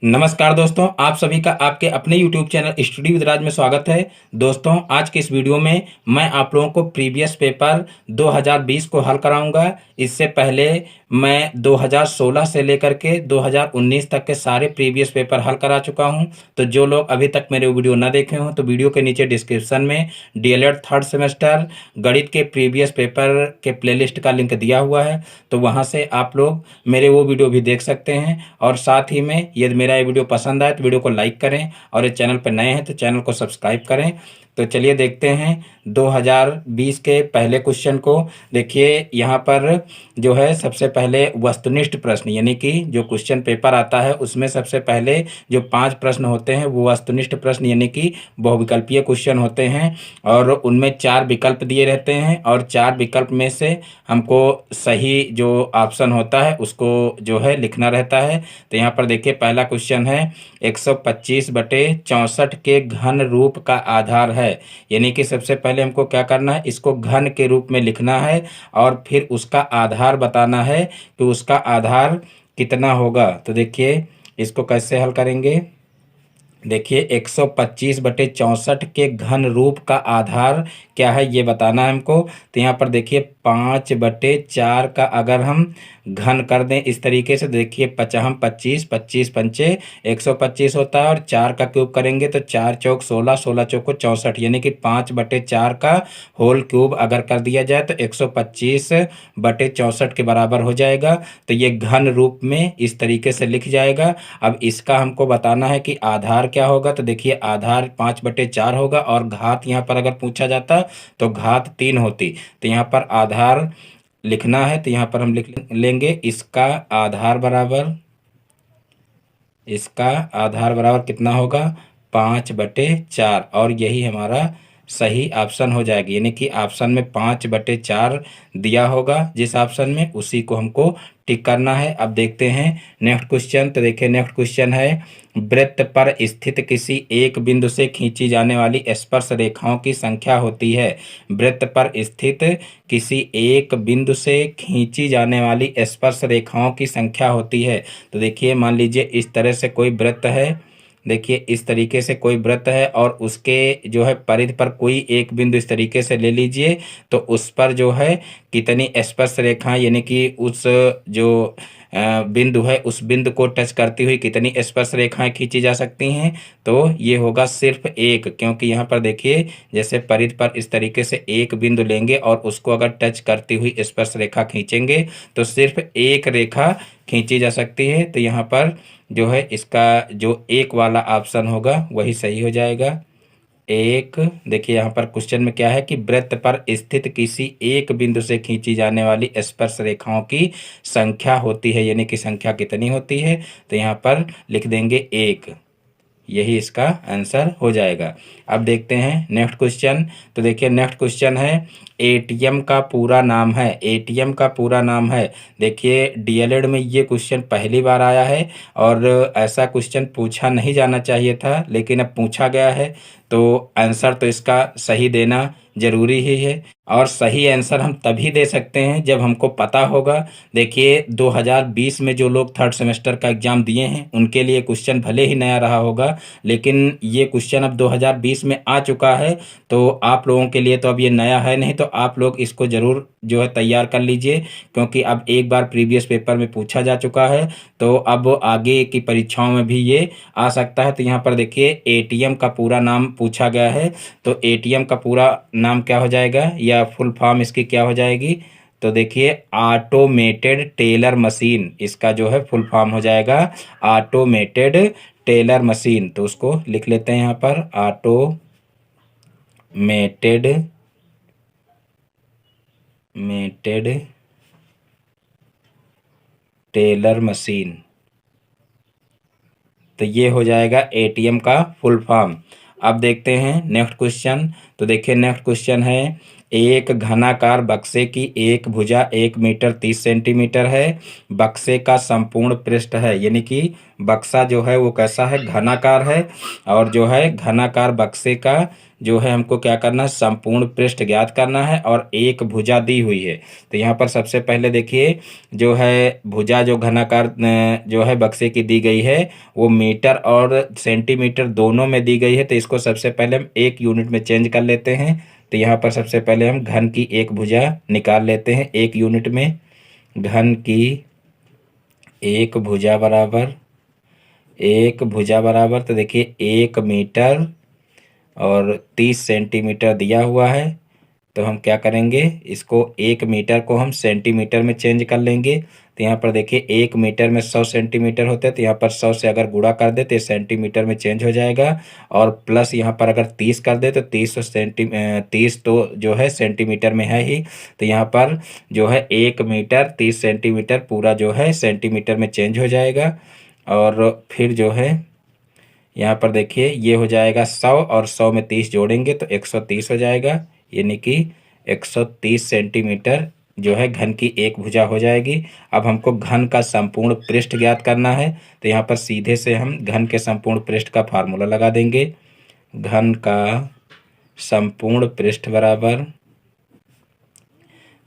नमस्कार दोस्तों, आप सभी का आपके अपने YouTube चैनल स्टडी विद राज में स्वागत है। दोस्तों, आज के इस वीडियो में मैं आप लोगों को प्रीवियस पेपर 2020 को हल कराऊंगा। इससे पहले मैं 2016 से लेकर के 2019 तक के सारे प्रीवियस पेपर हल करा चुका हूं। तो जो लोग अभी तक मेरे वीडियो ना देखे हों तो वीडियो के नीचे डिस्क्रिप्शन में डीएलएड थर्ड सेमेस्टर गणित के प्रीवियस पेपर के प्लेलिस्ट का लिंक दिया हुआ है, तो वहां से आप लोग मेरे वो वीडियो भी देख सकते हैं। और साथ ही में यदि मेरा ये वीडियो पसंद आए तो वीडियो को लाइक करें, और इस चैनल पर नए हैं तो चैनल को सब्सक्राइब करें। तो चलिए देखते हैं 2020 के पहले क्वेश्चन को। देखिए यहाँ पर जो है सबसे पहले वस्तुनिष्ठ प्रश्न, यानी कि जो क्वेश्चन पेपर आता है उसमें सबसे पहले जो 5 प्रश्न होते हैं वो वस्तुनिष्ठ प्रश्न यानी कि बहुविकल्पीय क्वेश्चन होते हैं। और उनमें 4 विकल्प दिए रहते हैं, और 4 विकल्प में से हमको सही जो ऑप्शन होता है उसको जो है लिखना रहता है। तो यहाँ पर देखिए पहला क्वेश्चन है 125/64 के घन रूप का आधार है। यानी कि सबसे पहले हमको क्या करना है, इसको घन के रूप में लिखना है और फिर उसका आधार बताना है कि उसका आधार कितना होगा। तो देखिए इसको कैसे हल करेंगे। देखिए 125/64 के घन रूप का आधार क्या है ये बताना है हमको। तो यहाँ पर देखिए 5/4 का अगर हम घन कर दें इस तरीके से, देखिए 25 25 पंचे 125 होता है, और 4 का क्यूब करेंगे तो 4 चौक 16, 16 चौक को 64, यानी कि 5/4 का होल क्यूब अगर कर दिया जाए तो 125/64 के बराबर हो जाएगा। तो ये घन रूप में इस तरीके से लिख जाएगा। अब इसका हमको बताना है कि आधार क्या होगा। तो देखिए आधार 5/4 होगा, और घात यहाँ पर अगर पूछा जाता तो घात 3 होती। तो यहाँ पर आधार लिखना है, तो यहाँ पर हम लिख लेंगे इसका आधार बराबर कितना होगा, 5/4, और यही हमारा सही ऑप्शन हो जाएगी। यानी कि ऑप्शन में 5/4 दिया होगा, जिस ऑप्शन में उसी को हमको टिक करना है। अब देखते हैं नेक्स्ट क्वेश्चन। तो देखिए नेक्स्ट क्वेश्चन है वृत्त पर स्थित किसी एक बिंदु से खींची जाने वाली स्पर्श रेखाओं की संख्या होती है। वृत्त पर स्थित किसी एक बिंदु से खींची जाने वाली स्पर्श रेखाओं की संख्या होती है। तो देखिए मान लीजिए इस तरह से कोई वृत्त है, देखिए इस तरीके से कोई वृत्त है, और उसके जो है परिधि पर कोई एक बिंदु इस तरीके से ले लीजिए। तो उस पर जो है कितनी स्पर्श रेखाएं, यानी कि उस जो बिंदु है उस बिंदु को टच करती हुई कितनी स्पर्श रेखाएं खींची जा सकती हैं। तो ये होगा सिर्फ एक, क्योंकि यहाँ पर देखिए जैसे परिधि पर इस तरीके से एक बिंदु लेंगे और उसको अगर टच करती हुई स्पर्श रेखा खींचेंगे तो सिर्फ एक रेखा खींची जा सकती है। तो यहाँ पर जो है इसका जो एक वाला ऑप्शन होगा वही सही हो जाएगा। एक, देखिए यहाँ पर क्वेश्चन में क्या है कि वृत्त पर स्थित किसी एक बिंदु से खींची जाने वाली स्पर्श रेखाओं की संख्या होती है, यानी कि संख्या कितनी होती है। तो यहाँ पर लिख देंगे एक, यही इसका आंसर हो जाएगा। अब देखते हैं नेक्स्ट क्वेश्चन। तो देखिए नेक्स्ट क्वेश्चन है एटीएम का पूरा नाम है। एटीएम का पूरा नाम है। देखिए डीएलएड में ये क्वेश्चन पहली बार आया है, और ऐसा क्वेश्चन पूछा नहीं जाना चाहिए था लेकिन अब पूछा गया है, तो आंसर तो इसका सही देना जरूरी ही है। और सही आंसर हम तभी दे सकते हैं जब हमको पता होगा। देखिए 2020 में जो लोग थर्ड सेमेस्टर का एग्जाम दिए हैं उनके लिए क्वेश्चन भले ही नया रहा होगा, लेकिन ये क्वेश्चन अब 2020 में आ चुका है, तो आप लोगों के लिए तो अब ये नया है नहीं। तो आप लोग इसको जरूर जो है तैयार कर लीजिए, क्योंकि अब एक बार प्रीवियस पेपर में पूछा जा चुका है, तो अब आगे की परीक्षाओं में भी ये आ सकता है। तो यहाँ पर देखिए एटीएम का पूरा नाम पूछा गया है, तो एटीएम का पूरा नाम क्या हो जाएगा या फुल फॉर्म इसकी क्या हो जाएगी। तो देखिए ऑटोमेटेड टेलर मशीन, इसका जो है फुल फॉर्म हो जाएगा ऑटोमेटेड टेलर मशीन। तो उसको लिख लेते हैं यहाँ पर ऑटोमेटेड टेलर मशीन। तो ये हो जाएगा एटीएम का फुल फॉर्म। अब देखते हैं नेक्स्ट क्वेश्चन। तो देखिए नेक्स्ट क्वेश्चन है एक घनाकार बक्से की एक भुजा 1 मीटर 30 सेंटीमीटर है। बक्से का संपूर्ण पृष्ठ है, यानी कि बक्सा जो है वो कैसा है, घनाकार है। और जो है घनाकार बक्से का जो है हमको क्या करना है, संपूर्ण पृष्ठ ज्ञात करना है और एक भुजा दी हुई है। तो यहाँ पर सबसे पहले देखिए जो है भुजा जो घनाकार जो है बक्से की दी गई है वो मीटर और सेंटीमीटर दोनों में दी गई है। तो इसको सबसे पहले हम एक यूनिट में चेंज कर लेते हैं। तो यहाँ पर सबसे पहले हम घन की एक भुजा निकाल लेते हैं एक यूनिट में। घन की एक भुजा बराबर, एक भुजा बराबर, तो देखिए 1 मीटर और 30 सेंटीमीटर दिया हुआ है। तो हम क्या करेंगे, इसको 1 मीटर को हम सेंटीमीटर में चेंज कर लेंगे। तो यहाँ पर देखिए 1 मीटर में 100 सेंटीमीटर होते हैं, तो यहाँ पर 100 से अगर गुणा कर दे तो सेंटीमीटर में चेंज हो जाएगा। और प्लस यहाँ पर अगर 30 कर दे तो 30 तो जो है सेंटीमीटर में है ही। तो यहाँ पर जो है 1 मीटर 30 सेंटीमीटर पूरा जो है सेंटीमीटर में चेंज हो जाएगा। और फिर जो है यहाँ पर देखिए ये हो जाएगा 100 और 100 में 30 जोड़ेंगे तो 130 हो जाएगा, यानी कि 130 सेंटीमीटर जो है घन की एक भुजा हो जाएगी। अब हमको घन का संपूर्ण पृष्ठ ज्ञात करना है। तो यहाँ पर सीधे से हम घन के संपूर्ण पृष्ठ का फार्मूला लगा देंगे। घन का संपूर्ण पृष्ठ बराबर,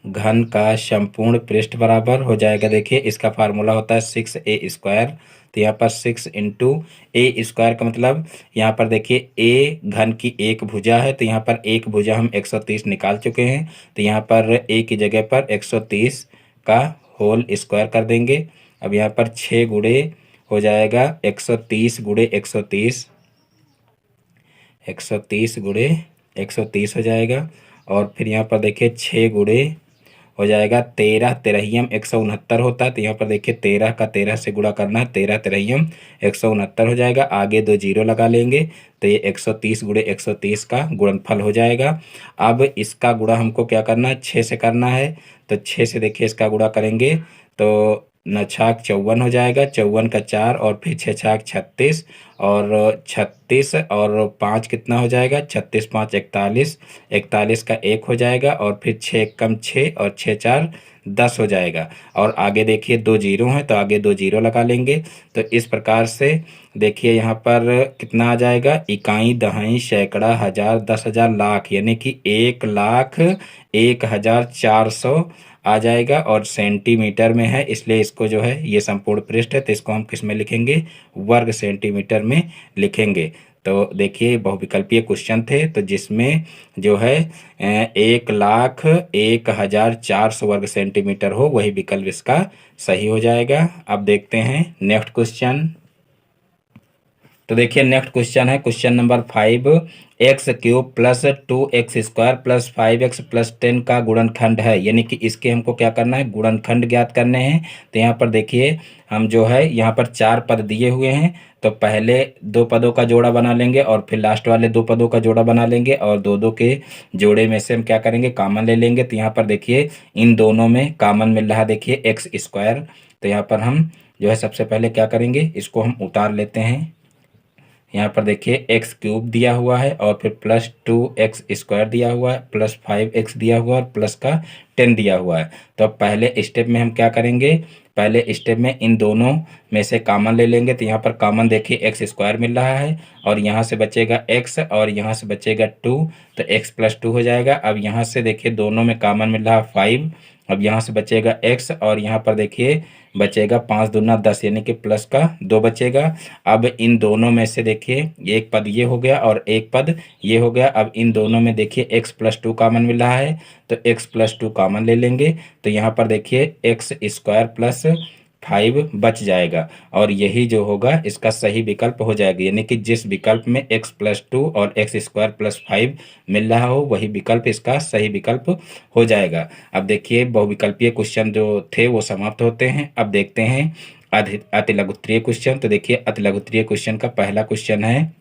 घन का संपूर्ण पृष्ठ बराबर हो जाएगा, देखिए इसका फार्मूला होता है 6a²। तो यहाँ पर 6 × a² का मतलब यहाँ पर देखिए a घन की एक भुजा है, तो यहाँ पर एक भुजा हम 130 निकाल चुके हैं। तो यहाँ पर a की जगह पर 130 का होल स्क्वायर कर देंगे। अब यहाँ पर 6 गुणे हो जाएगा 130 गुणे 130, 130 गुणे 130 हो जाएगा। और फिर यहाँ पर देखिए 6 गुणे हो जाएगा 13, तेरहियम 169 होता है। तो यहाँ पर देखिए 13 का 13 से गुणा करना है, 13 तेरहियम 169 हो जाएगा। आगे 2 जीरो लगा लेंगे तो ये 130 गुणे 130 का गुणनफल हो जाएगा। अब इसका गुणा हमको क्या करना है, 6 से करना है। तो 6 से देखिए इसका गुणा करेंगे तो 9 छाक 54 हो जाएगा, 54 का 4 और फिर 6 छाक 36 और 36 और 5 कितना हो जाएगा, 36 5 41, 41 का 1 हो जाएगा। और फिर 6 एकम 6 और 6 4 10 हो जाएगा। और आगे देखिए 2 जीरो हैं तो आगे 2 जीरो लगा लेंगे। तो इस प्रकार से देखिए यहाँ पर कितना आ जाएगा, इकाई दहाई सैकड़ा हजार 10,000 लाख, यानी कि 1,01,400 आ जाएगा। और सेंटीमीटर में है इसलिए इसको जो है ये संपूर्ण पृष्ठ है तो इसको हम किस में लिखेंगे, वर्ग सेंटीमीटर में लिखेंगे। तो देखिए बहुविकल्पीय क्वेश्चन थे तो जिसमें जो है 1,01,400 वर्ग सेंटीमीटर हो वही विकल्प इसका सही हो जाएगा। अब देखते हैं नेक्स्ट क्वेश्चन। तो देखिए नेक्स्ट क्वेश्चन है question number 5, x³ plus 2x² plus 5x plus 10 का गुणनखंड है, यानी कि इसके हमको क्या करना है, गुणनखंड ज्ञात करने हैं। तो यहाँ पर देखिए हम जो है यहाँ पर 4 पद दिए हुए हैं तो पहले 2 पदों का जोड़ा बना लेंगे और फिर लास्ट वाले 2 पदों का जोड़ा बना लेंगे और 2 के जोड़े में से हम क्या करेंगे, कॉमन ले लेंगे। तो यहाँ पर देखिए इन दोनों में कॉमन मिल रहा है, देखिए x²। तो यहाँ पर हम जो है सबसे पहले क्या करेंगे, इसको हम उतार लेते हैं। यहाँ पर देखिए x³ दिया हुआ है और फिर प्लस 2x² दिया हुआ है, प्लस 5x दिया हुआ है और प्लस का 10 दिया हुआ है। तो अब पहले स्टेप में हम क्या करेंगे, पहले स्टेप में इन दोनों में से कॉमन ले लेंगे। तो यहाँ पर कॉमन देखिए x² मिल रहा है और यहाँ से बचेगा x और यहाँ से बचेगा 2, तो x + 2 हो जाएगा। अब यहाँ से देखिए दोनों में कॉमन मिल रहा है 5, अब यहाँ से बचेगा x और यहाँ पर देखिए बचेगा 5 दूना 10, यानी कि प्लस का 2 बचेगा। अब इन दोनों में से देखिए एक पद ये हो गया और एक पद ये हो गया। अब इन दोनों में देखिए x + 2 कॉमन मिल रहा है तो x + 2 कॉमन ले लेंगे। तो यहाँ पर देखिए x² प्लस 5 बच जाएगा और यही जो होगा इसका सही विकल्प हो जाएगा, यानी कि जिस विकल्प में x + 2 और x² + 5 मिल रहा हो वही विकल्प इसका सही विकल्प हो जाएगा। अब देखिए बहुविकल्पीय क्वेश्चन जो थे वो समाप्त होते हैं। अब देखते हैं अतिलघुत्तरीय क्वेश्चन। तो देखिए अतिलघुत्तरीय क्वेश्चन का पहला क्वेश्चन है,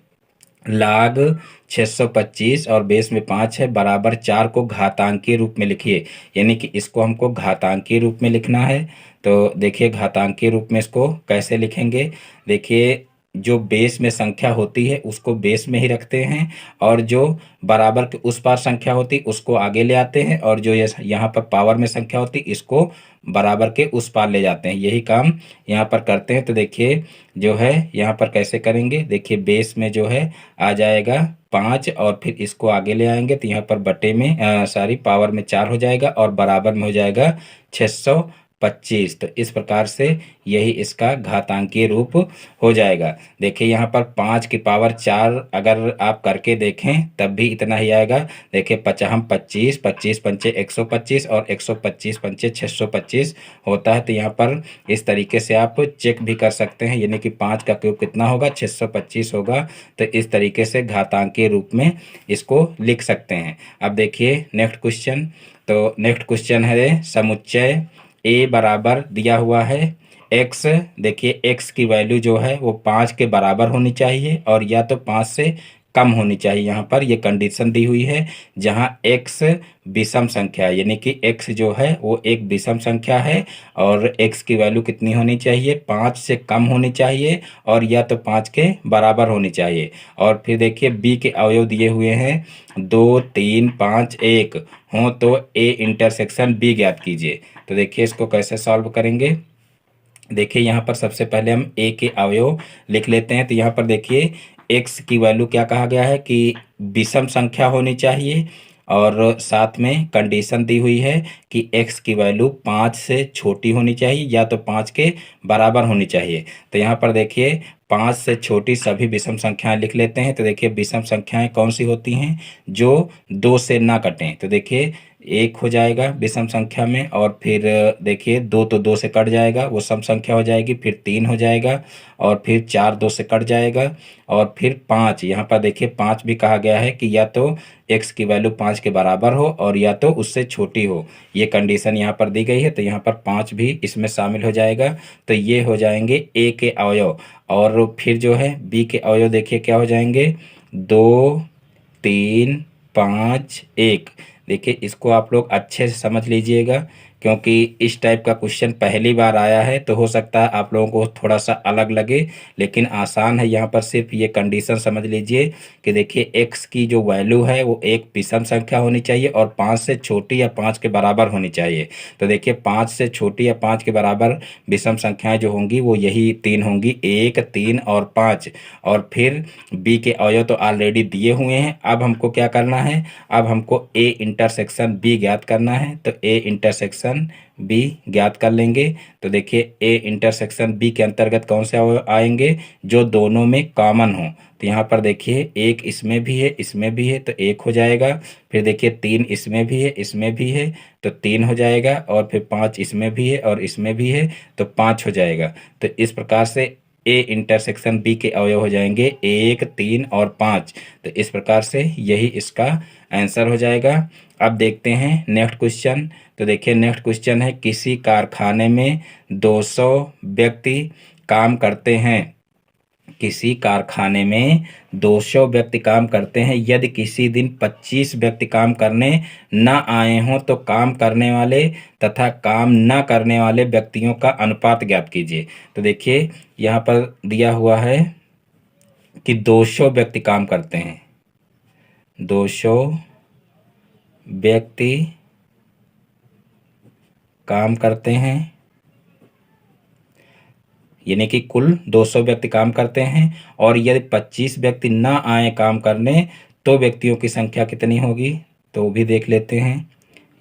log 625 और बेस में 5 है बराबर 4 को घातांकीय रूप में लिखिए, यानी कि इसको हमको घातांकीय रूप में लिखना है। तो देखिए घातांकीय रूप में इसको कैसे लिखेंगे, देखिए जो बेस में संख्या होती है उसको बेस में ही रखते हैं, और जो बराबर के उस पार संख्या होती है उसको आगे ले आते हैं, और जो यहाँ पर पावर में संख्या होती है इसको बराबर के उस पार ले जाते हैं। यही काम यहाँ पर करते हैं। तो देखिए जो है यहाँ पर कैसे करेंगे, देखिए बेस में जो है आ जाएगा 5, और फिर इसको आगे ले आएंगे तो यहाँ पर बटे में सॉरी पावर में 4 हो जाएगा, और बराबर में हो जाएगा 625। तो इस प्रकार से यही इसका घातांकीय रूप हो जाएगा। देखिए यहाँ पर 5 की पावर 4 अगर आप करके देखें तब भी इतना ही आएगा। देखिए 55 25, 25 पंचे 125, और 125 पंचे 625 होता है। तो यहाँ पर इस तरीके से आप चेक भी कर सकते हैं, यानी कि 5 का क्यूब कितना होगा, 625 होगा। तो इस तरीके से घातांकीय रूप में इसको लिख सकते हैं। अब देखिए नेक्स्ट क्वेश्चन। तो नेक्स्ट क्वेश्चन है समुच्चय ए बराबर दिया हुआ है एक्स। देखिए एक्स की वैल्यू जो है वो 5 के बराबर होनी चाहिए, और या तो 5 से कम होनी चाहिए। यहाँ पर ये कंडीशन दी हुई है, जहाँ एक्स विषम संख्या है, यानी कि एक्स जो है वो एक विषम संख्या है, और एक्स की वैल्यू कितनी होनी चाहिए, 5 से कम होनी चाहिए, और या तो 5 के बराबर होनी चाहिए। और फिर देखिए बी के अवयव दिए हुए हैं 2 3 5 1 हों तो ए इंटरसेक्शन बी ज्ञात कीजिए। तो देखिए इसको कैसे सॉल्व करेंगे। देखिए यहाँ पर सबसे पहले हम ए के अवयव लिख लेते हैं। तो यहाँ पर देखिए एक्स की वैल्यू क्या कहा गया है कि विषम संख्या होनी चाहिए, और साथ में कंडीशन दी हुई है कि एक्स की वैल्यू 5 से छोटी होनी चाहिए, या तो 5 के बराबर होनी चाहिए। तो यहाँ पर देखिए 5 से छोटी सभी विषम संख्याएं लिख लेते हैं। तो देखिए विषम संख्याएं कौन सी होती हैं, जो 2 से ना कटें। तो देखिए 1 हो जाएगा विषम संख्या में, और फिर देखिए 2 तो 2 से कट जाएगा, वो सम संख्या हो जाएगी। फिर 3 हो जाएगा, और फिर 4 2 से कट जाएगा, और फिर 5। यहाँ पर देखिए 5 भी कहा गया है कि या तो एक्स की वैल्यू 5 के बराबर हो, और या तो उससे छोटी हो। ये कंडीशन यहाँ पर दी गई है, तो यहाँ पर 5 भी इसमें शामिल हो जाएगा। तो ये हो जाएंगे ए के अवयव। और फिर जो है बी के अवयव देखिए क्या हो जाएंगे, 2 3 5 1। देखिए इसको आप लोग अच्छे से समझ लीजिएगा, क्योंकि इस टाइप का क्वेश्चन पहली बार आया है, तो हो सकता है आप लोगों को थोड़ा सा अलग लगे, लेकिन आसान है। यहाँ पर सिर्फ ये कंडीशन समझ लीजिए कि देखिए एक्स की जो वैल्यू है वो एक विषम संख्या होनी चाहिए, और 5 से छोटी या 5 के बराबर होनी चाहिए। तो देखिए 5 से छोटी या 5 के बराबर विषम संख्याएं जो होंगी वो यही 3 होंगी, 1 3 और 5। और फिर बी के अवयव तो ऑलरेडी दिए हुए हैं। अब हमको क्या करना है, अब हमको ए इंटरसेक्शन बी ज्ञात करना है। तो ए इंटरसेक्शन बी ज्ञात कर लेंगे। तो देखिए ए इंटरसेक्शन बी के अंतर्गत कौन से आएंगे, जो दोनों में कॉमन हो। तो यहाँ पर देखिए 1 इसमें भी है, इसमें भी है, तो 1 हो जाएगा। फिर देखिए 3 इसमें भी है, इसमें भी है, तो 3 हो जाएगा। और फिर 5 इसमें भी है और इसमें भी है, तो 5 हो जाएगा। तो इस प्रकार से ए इंटरसेक्शन बी के अवयव हो जाएंगे 1 3 और 5। तो इस प्रकार से यही इसका आंसर हो जाएगा। अब देखते हैं नेक्स्ट क्वेश्चन। तो देखिए नेक्स्ट क्वेश्चन है, किसी कारखाने में 200 व्यक्ति काम करते हैं। किसी कारखाने में 200 व्यक्ति काम करते हैं। यदि किसी दिन 25 व्यक्ति काम करने न आए हों तो काम करने वाले तथा काम न करने वाले व्यक्तियों का अनुपात ज्ञात कीजिए। तो देखिए यहाँ पर दिया हुआ है कि 200 व्यक्ति काम करते हैं, 200 व्यक्ति काम करते हैं, यानी कि कुल 200 व्यक्ति काम करते हैं। और यदि 25 व्यक्ति ना आए काम करने तो व्यक्तियों की संख्या कितनी होगी, तो भी देख लेते हैं।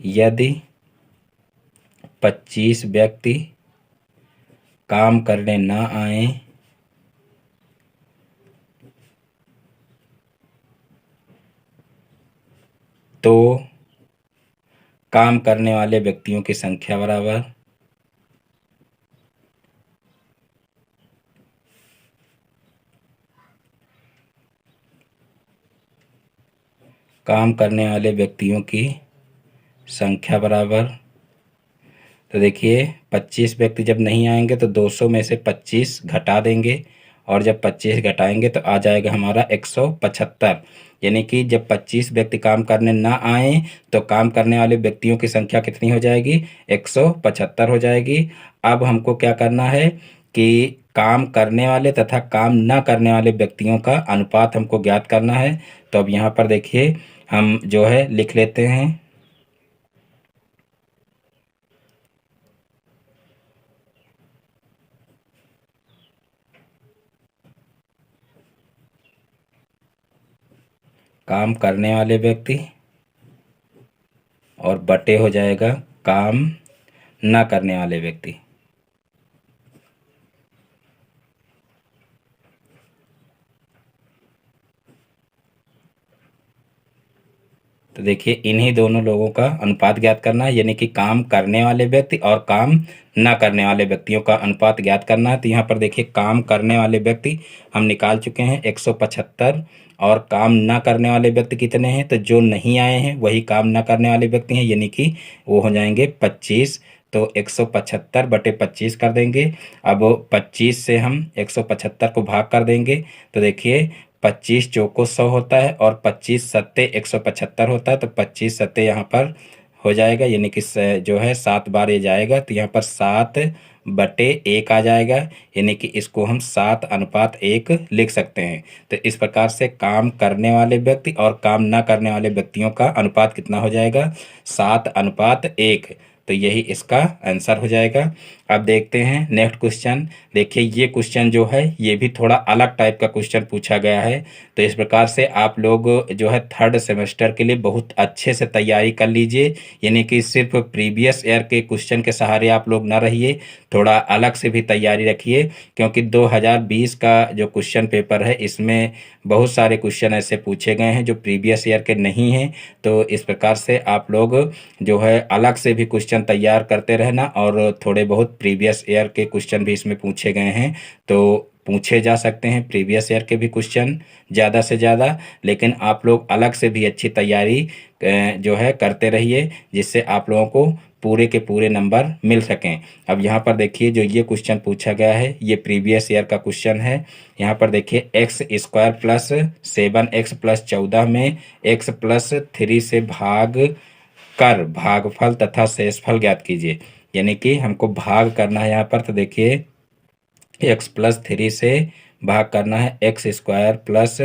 यदि 25 व्यक्ति काम करने ना आए तो काम करने वाले व्यक्तियों की संख्या बराबर काम करने वाले व्यक्तियों की संख्या बराबर। तो देखिए 25 व्यक्ति जब नहीं आएंगे तो 200 में से 25 घटा देंगे, और जब 25 घटाएंगे तो आ जाएगा हमारा 175। यानी कि जब 25 व्यक्ति काम करने ना आए तो काम करने वाले व्यक्तियों की संख्या कितनी हो जाएगी, 175 हो जाएगी। अब हमको क्या करना है कि काम करने वाले तथा काम न करने वाले व्यक्तियों का अनुपात हमको ज्ञात करना है। तो अब यहाँ पर देखिए हम जो है लिख लेते हैं। काम करने वाले व्यक्ति और बटे हो जाएगा काम न करने वाले व्यक्ति। तो देखिए इन्हीं दोनों लोगों का अनुपात ज्ञात करना है, यानी कि काम करने वाले व्यक्ति और काम न करने वाले व्यक्तियों का अनुपात ज्ञात करना है। तो यहाँ पर देखिए काम करने वाले व्यक्ति हम निकाल चुके हैं 175, और काम न करने वाले व्यक्ति कितने हैं, तो जो नहीं आए हैं वही काम न करने वाले व्यक्ति हैं, यानी कि वो हो जाएंगे 25। तो 175 बटे 25 कर देंगे। अब 25 से हम 175 को भाग कर देंगे। तो देखिए 25 चौको 100 होता है और 25 सत्ते 175 होता है। तो 25 सत्ते यहाँ पर हो जाएगा, यानी कि जो है 7 बार ये जाएगा। तो यहाँ पर 7/1 आ जाएगा, यानी कि इसको हम 7:1 लिख सकते हैं। तो इस प्रकार से काम करने वाले व्यक्ति और काम ना करने वाले व्यक्तियों का अनुपात कितना हो जाएगा, 7:1। तो यही इसका आंसर हो जाएगा। अब देखते हैं नेक्स्ट क्वेश्चन। देखिए ये क्वेश्चन जो है ये भी थोड़ा अलग टाइप का क्वेश्चन पूछा गया है। तो इस प्रकार से आप लोग जो है थर्ड सेमेस्टर के लिए बहुत अच्छे से तैयारी कर लीजिए, यानी कि सिर्फ प्रीवियस ईयर के क्वेश्चन के सहारे आप लोग ना रहिए, थोड़ा अलग से भी तैयारी रखिए, क्योंकि 2020 का जो क्वेश्चन पेपर है इसमें बहुत सारे क्वेश्चन ऐसे पूछे गए हैं जो प्रीवियस ईयर के नहीं हैं। तो इस प्रकार से आप लोग जो है अलग से भी क्वेश्चन तैयार करते रहना, और थोड़े बहुत प्रीवियस ईयर के क्वेश्चन भी इसमें पूछे गए हैं, तो पूछे जा सकते हैं प्रीवियस ईयर के भी क्वेश्चन ज़्यादा से ज़्यादा। लेकिन आप लोग अलग से भी अच्छी तैयारी जो है करते रहिए, जिससे आप लोगों को पूरे के पूरे नंबर मिल सकें। अब यहाँ पर देखिए जो ये क्वेश्चन पूछा गया है ये प्रीवियस ईयर का क्वेश्चन है। यहाँ पर देखिए x² प्लस 7x प्लस 14 में x+3 से भाग कर भागफल तथा शेषफल ज्ञात कीजिए, यानी कि हमको भाग करना है यहाँ पर। तो देखिए x+3 से भाग करना है x² प्लस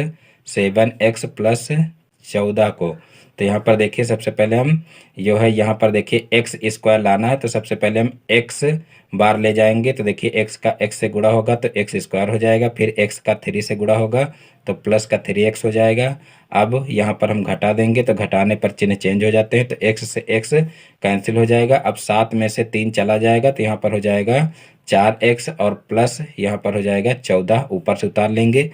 7x प्लस 14 को। तो यहाँ पर देखिए सबसे पहले हम जो है यहाँ पर देखिए x² लाना है, तो सबसे पहले हम x बार ले जाएंगे। तो देखिए x का x से गुणा होगा तो x² हो जाएगा, फिर x का 3 से गुणा होगा तो प्लस का 3x हो जाएगा। अब यहाँ पर हम घटा देंगे तो घटाने पर चिन्ह चेंज हो जाते हैं, तो x से x कैंसिल हो जाएगा। अब 7 में से 3 चला जाएगा तो यहाँ पर हो जाएगा 4x, और प्लस यहाँ पर हो जाएगा 14, ऊपर से उतार लेंगे।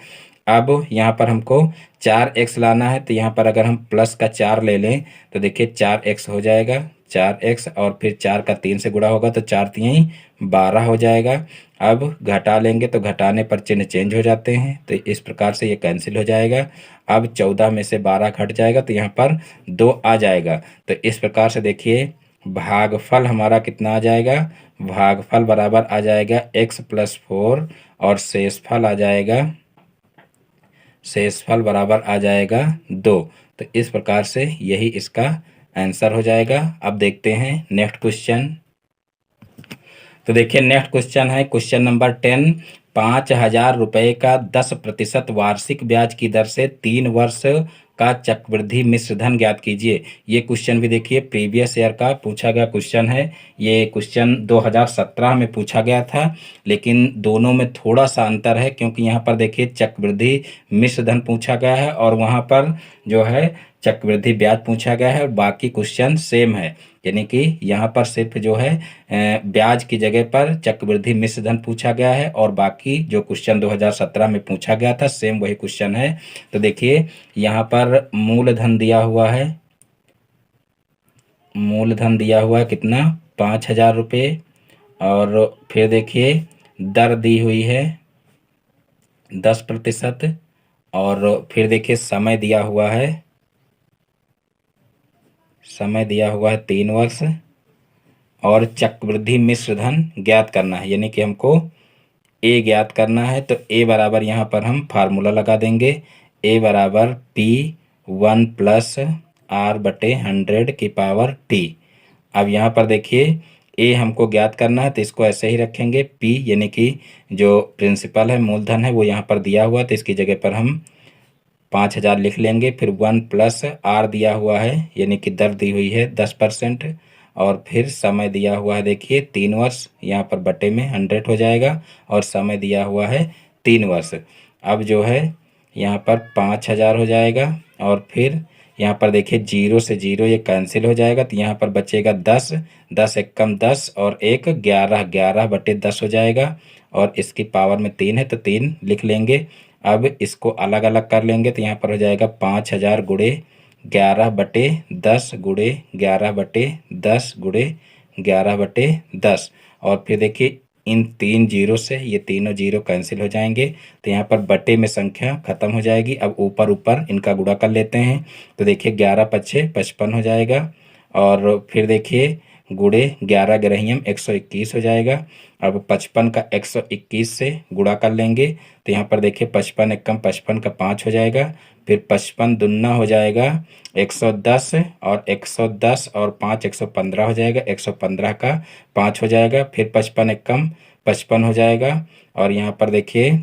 अब यहाँ पर हमको 4x लाना है, तो यहाँ पर अगर हम प्लस का 4 ले लें तो देखिए 4x हो जाएगा, 4x और फिर 4 का 3 से गुणा होगा तो 4×3 12 हो जाएगा। अब घटा लेंगे तो घटाने पर चिन्ह चेंज हो जाते हैं, तो इस प्रकार से ये कैंसिल हो जाएगा। अब 14 में से 12 घट जाएगा तो यहाँ पर 2 आ जाएगा। तो इस प्रकार से देखिए भागफल हमारा कितना आ जाएगा, भागफल बराबर आ जाएगा x+4 और शेषफल बराबर आ जाएगा 2। तो इस प्रकार से यही इसका आंसर हो जाएगा। अब देखते हैं नेक्स्ट क्वेश्चन। तो देखिए नेक्स्ट क्वेश्चन है क्वेश्चन नंबर 10। 5,000 रुपये का 10% वार्षिक ब्याज की दर से 3 वर्ष का चक्रवृद्धि मिश्र धन ज्ञात कीजिए। ये क्वेश्चन भी देखिए प्रीवियस ईयर का पूछा गया क्वेश्चन है। ये क्वेश्चन 2017 में पूछा गया था, लेकिन दोनों में थोड़ा सा अंतर है, क्योंकि यहाँ पर देखिए चक्रवृद्धि मिश्र धन पूछा गया है और वहाँ पर जो है चक्रवृद्धि ब्याज पूछा गया है, और बाकी क्वेश्चन सेम है। यानी कि यहाँ पर सिर्फ जो है ब्याज की जगह पर चक्रवृद्धि मिश्र धन पूछा गया है, और बाकी जो क्वेश्चन 2017 में पूछा गया था सेम वही क्वेश्चन है। तो देखिए यहाँ पर मूलधन दिया हुआ है, मूलधन दिया हुआ है कितना, 5,000 रुपये, और फिर देखिए दर दी हुई है 10%, और फिर देखिए समय दिया हुआ है, समय दिया हुआ है 3 वर्ष, और चक्रवृद्धि मिश्र धन ज्ञात करना है, यानी कि हमको ए ज्ञात करना है। तो ए बराबर यहाँ पर हम फार्मूला लगा देंगे, ए बराबर P1 + R/100 की पावर T। अब यहाँ पर देखिए ए हमको ज्ञात करना है, तो इसको ऐसे ही रखेंगे। पी यानी कि जो प्रिंसिपल है, मूलधन है, वो यहाँ पर दिया हुआ, तो इसकी जगह पर हम 5,000 लिख लेंगे। फिर 1 प्लस आर दिया हुआ है यानी कि दर दी हुई है 10%। और फिर समय दिया हुआ है, देखिए 3 वर्ष, यहाँ पर बटे में 100 हो जाएगा, और समय दिया हुआ है 3 वर्ष। अब जो है यहाँ पर 5,000 हो जाएगा, और फिर यहाँ पर देखिए 0 से 0 ये कैंसिल हो जाएगा, तो यहाँ पर बचेगा 10, 10 एकम 10 और 1 11, 11 बटे 10 हो जाएगा, और इसकी पावर में 3 है तो 3 लिख लेंगे। अब इसको अलग अलग कर लेंगे, तो यहाँ पर हो जाएगा 5,000 गुणे 11 बटे 10 गुणे 11 बटे 10 गुणे 11 बटे 10। और फिर देखिए इन 3 जीरो से ये तीनों जीरो कैंसिल हो जाएंगे, तो यहाँ पर बटे में संख्या खत्म हो जाएगी। अब ऊपर ऊपर इनका गुणा कर लेते हैं, तो देखिए 11 पच्छे 55 हो जाएगा, और फिर देखिए गुणे 11 ग्रहियम 121 हो जाएगा। अब 55 का 121 से गुणा कर लेंगे, तो यहाँ पर देखिए 55 एकम 55 का 5 हो जाएगा। फिर 55 दुन्ना हो जाएगा 110, और 110 और 5 115 हो जाएगा, 115 का 5 हो जाएगा। फिर 55 एकम 55 हो जाएगा, और यहाँ पर देखिए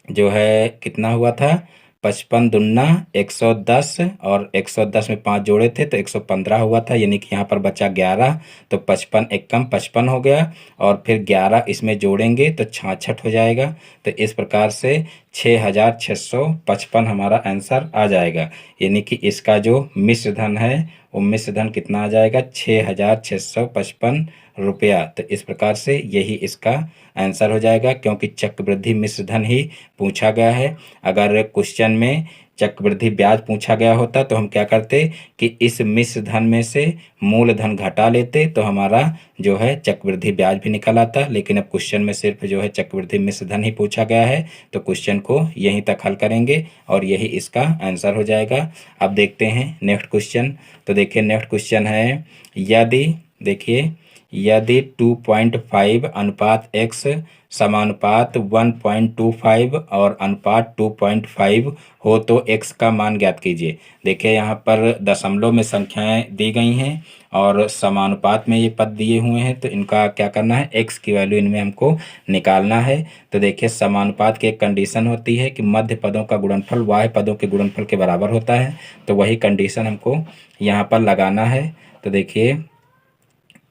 जो है कितना हुआ था, 55 दुन्ना 110, और 110 में 5 जोड़े थे तो 115 हुआ था, यानी कि यहाँ पर बचा 11, तो 55 एकम 55 हो गया, और फिर 11 इसमें जोड़ेंगे तो 66 हो जाएगा। तो इस प्रकार से 6,655 हमारा आंसर आ जाएगा, यानी कि इसका जो मिश्र धन है वो मिश्र धन कितना आ जाएगा, 6,655 रुपया। तो इस प्रकार से यही इसका आंसर हो जाएगा, क्योंकि चक्रवृद्धि मिश्र धन ही पूछा गया है। अगर क्वेश्चन में चक्रवृद्धि ब्याज पूछा गया होता तो हम क्या करते कि इस मिश्र धन में से मूलधन घटा लेते, तो हमारा जो है चक्रवृद्धि ब्याज भी निकल आता। लेकिन अब क्वेश्चन में सिर्फ जो है चक्रवृद्धि मिश्र धन ही पूछा गया है, तो क्वेश्चन को यहीं तक हल करेंगे और यही इसका आंसर हो जाएगा। अब देखते हैं नेक्स्ट क्वेश्चन। तो देखिए नेक्स्ट क्वेश्चन है, यदि देखिए यदि 2.5 अनुपात x समानुपात 1.25 और अनुपात 2.5 हो तो x का मान ज्ञात कीजिए। देखिए यहाँ पर दशमलव में संख्याएं दी गई हैं और समानुपात में ये पद दिए हुए हैं, तो इनका क्या करना है, x की वैल्यू इनमें हमको निकालना है। तो देखिए समानुपात की एक कंडीशन होती है कि मध्य पदों का गुणनफल बाह्य पदों के गुणनफल के बराबर होता है, तो वही कंडीशन हमको यहाँ पर लगाना है। तो देखिए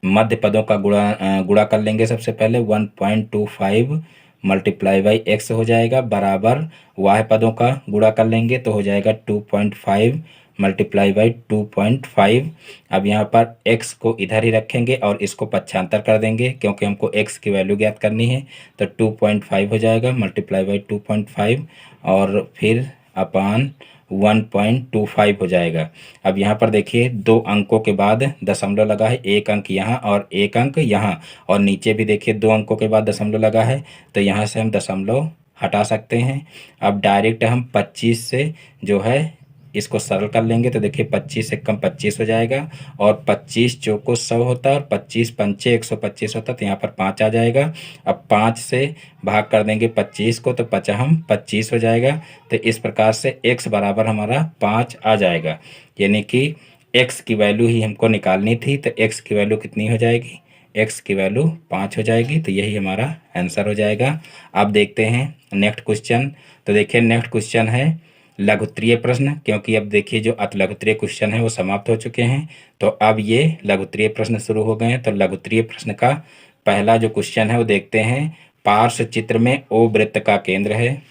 मध्य पदों का गुणा कर लेंगे। सबसे पहले 1.25 मल्टीप्लाई बाई एक्स हो जाएगा, बराबर वाह पदों का गुणा कर लेंगे तो हो जाएगा 2.5 मल्टीप्लाई बाई 2.5। अब यहाँ पर x को इधर ही रखेंगे और इसको पक्षांतर कर देंगे, क्योंकि हमको x की वैल्यू ज्ञात करनी है। तो 2.5 हो जाएगा मल्टीप्लाई बाई 2.5, और फिर अपान 1.25 हो जाएगा। अब यहाँ पर देखिए 2 अंकों के बाद दशमलव लगा है, 1 अंक यहाँ और 1 अंक यहाँ, और नीचे भी देखिए 2 अंकों के बाद दशमलव लगा है, तो यहाँ से हम दशमलव हटा सकते हैं। अब डायरेक्ट हम 25 से जो है इसको सरल कर लेंगे, तो देखिए 25 से कम 25 हो जाएगा, और 25 चौको 100 होता है, और 25 पंचे 125 होता है, तो यहाँ पर 5 आ जाएगा। अब 5 से भाग कर देंगे 25 को, तो 5 25 हो जाएगा। तो इस प्रकार से x बराबर हमारा 5 आ जाएगा, यानी कि x की वैल्यू ही हमको निकालनी थी, तो x की वैल्यू कितनी हो जाएगी, x की वैल्यू 5 हो जाएगी। तो यही हमारा आंसर हो जाएगा। अब देखते हैं नेक्स्ट क्वेश्चन। तो देखिए नेक्स्ट क्वेश्चन है लघुत्तरीय प्रश्न, क्योंकि अब देखिए जो अतिलघुत्तरीय क्वेश्चन है वो समाप्त हो चुके हैं, तो अब ये लघुत्तरीय प्रश्न शुरू हो गए हैं। तो लघुत्तरीय प्रश्न का पहला जो क्वेश्चन है वो देखते हैं। पार्श्व चित्र में ओ वृत्त का केंद्र है।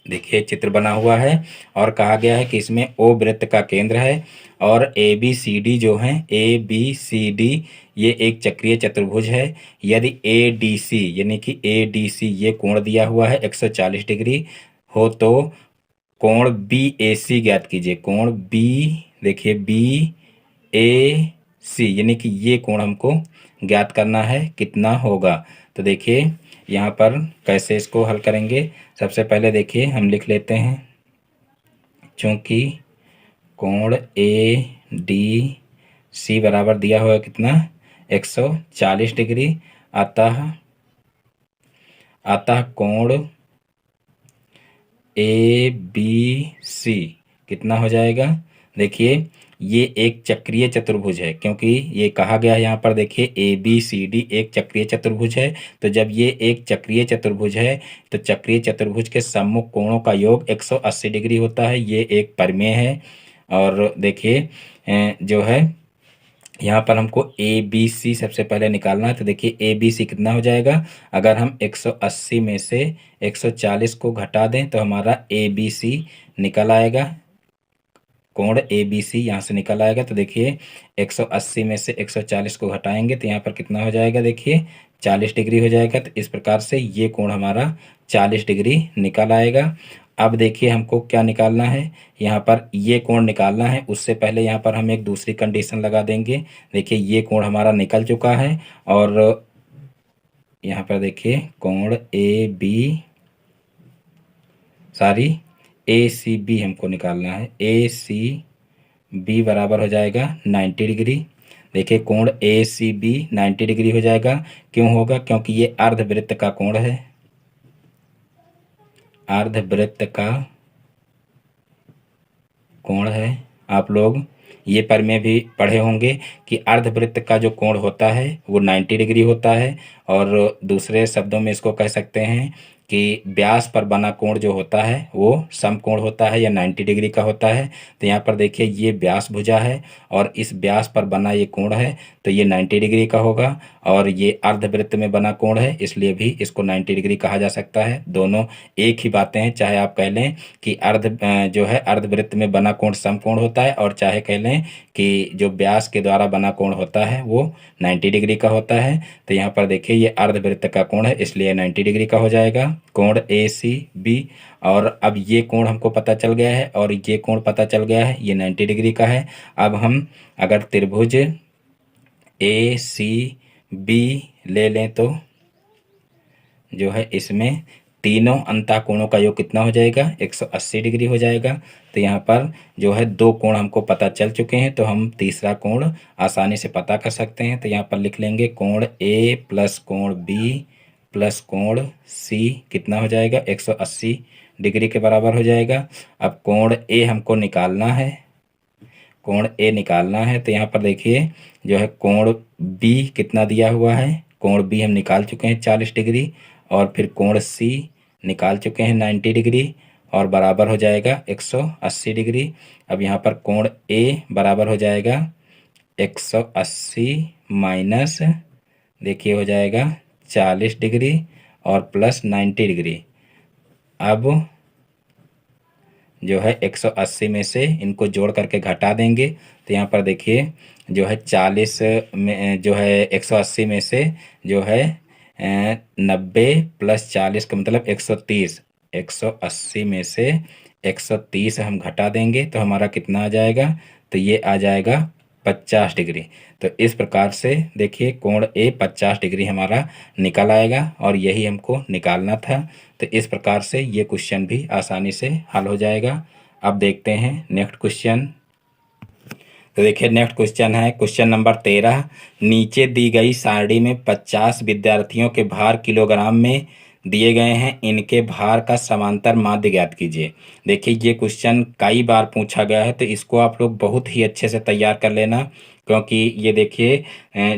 देखिए चित्र बना हुआ है और कहा गया है कि इसमें ओ वृत्त का केंद्र है, और ए बी सी डी जो है, ए बी सी डी ये एक चक्रीय चतुर्भुज है। यदि ए डी सी यानी कि ए डी सी ये कोण दिया हुआ है 140 डिग्री हो, तो कोण बी ए सी ज्ञात कीजिए। कोण बी, देखिए बी ए सी यानी कि ये कोण हमको ज्ञात करना है, कितना होगा। तो देखिए यहाँ पर कैसे इसको हल करेंगे। सबसे पहले देखिए हम लिख लेते हैं, चूंकि कोण ए डी सी बराबर दिया हुआ है कितना, 140 डिग्री, अतः कोण ए बी सी कितना हो जाएगा। देखिए ये एक चक्रीय चतुर्भुज है, क्योंकि ये कहा गया है यहाँ पर देखिए ए बी सी डी एक चक्रीय चतुर्भुज है। तो जब ये एक चक्रीय चतुर्भुज है तो चक्रीय चतुर्भुज के सम्मुख कोणों का योग 180 डिग्री होता है। ये एक प्रमेय है। और देखिए जो है यहाँ पर हमको ए बी सी सबसे पहले निकालना है। तो देखिए ए बी सी कितना हो जाएगा, अगर हम 180 में से 140 को घटा दें तो हमारा ए बी सी निकल आएगा। कोण ए बी सी यहाँ से निकल आएगा। तो देखिए 180 में से 140 को घटाएंगे तो यहाँ पर कितना हो जाएगा, देखिए 40 डिग्री हो जाएगा। तो इस प्रकार से ये कोण हमारा 40 डिग्री निकल आएगा। अब देखिए हमको क्या निकालना है, यहाँ पर ये कोण निकालना है। उससे पहले यहाँ पर हम एक दूसरी कंडीशन लगा देंगे। देखिए ये कोण हमारा निकल चुका है और यहाँ पर देखिए कोण ए सी बी हमको निकालना है। ए सी बी बराबर हो जाएगा 90 डिग्री। देखिए कोण ए सी बी 90 डिग्री हो जाएगा। क्यों होगा, क्योंकि ये अर्धवृत्त का कोण है। अर्धवृत्त का कोण है। आप लोग ये प्रमेय भी पढ़े होंगे कि अर्धवृत्त का जो कोण होता है वो 90 डिग्री होता है। और दूसरे शब्दों में इसको कह सकते हैं कि व्यास पर बना कोण जो होता है वो समकोण होता है या 90 डिग्री का होता है। तो यहाँ पर देखिए ये व्यास भुजा है और इस व्यास पर बना ये कोण है तो ये 90 डिग्री का होगा। और ये अर्धवृत्त में बना कोण है इसलिए भी इसको 90 डिग्री कहा जा सकता है। दोनों एक ही बातें हैं, चाहे आप कह लें कि जो है अर्धवृत्त में बना कोण समकोण होता है और चाहे कह लें कि जो व्यास के द्वारा बना कोण होता है वो 90 डिग्री का होता है। तो यहाँ पर देखिए ये अर्धवृत्त का कोण है इसलिए 90 डिग्री का हो जाएगा कोण ए सी बी। और अब ये कोण हमको पता चल गया है और ये कोण पता चल गया है, ये 90 डिग्री का है। अब हम अगर त्रिभुज ए सी बी ले लें तो जो है इसमें तीनों अंतःकोणों का योग कितना हो जाएगा, 180 डिग्री हो जाएगा। तो यहाँ पर जो है दो कोण हमको पता चल चुके हैं तो हम तीसरा कोण आसानी से पता कर सकते हैं। तो यहाँ पर लिख लेंगे कोण ए प्लस कोण बी प्लस कोण सी कितना हो जाएगा, 180 डिग्री के बराबर हो जाएगा। अब कोण ए हमको निकालना है, कोण ए निकालना है। तो यहाँ पर देखिए जो है कोण बी कितना दिया हुआ है, कोण बी हम निकाल चुके हैं 40 डिग्री। और फिर कोण सी निकाल चुके हैं 90 डिग्री और बराबर हो जाएगा 180 डिग्री। अब यहाँ पर कोण ए बराबर हो जाएगा 180 माइनस देखिए हो जाएगा 40 डिग्री और प्लस 90 डिग्री। अब जो है 180 में से इनको जोड़ करके घटा देंगे तो यहाँ पर देखिए जो है 40 में जो है 180 में से जो है 90 प्लस 40 का मतलब 130, 180 में से 130 हम घटा देंगे तो हमारा कितना आ जाएगा, तो ये आ जाएगा 50 डिग्री। तो इस प्रकार से देखिए कोण ए 50 डिग्री हमारा निकल आएगा और यही हमको निकालना था। तो इस प्रकार से ये क्वेश्चन भी आसानी से हल हो जाएगा। अब देखते हैं नेक्स्ट क्वेश्चन। तो देखिए नेक्स्ट क्वेश्चन है क्वेश्चन नंबर 13। नीचे दी गई सारणी में 50 विद्यार्थियों के भार किलोग्राम में दिए गए हैं, इनके भार का समांतर माध्य ज्ञात कीजिए। देखिए ये क्वेश्चन कई बार पूछा गया है तो इसको आप लोग बहुत ही अच्छे से तैयार कर लेना, क्योंकि ये देखिए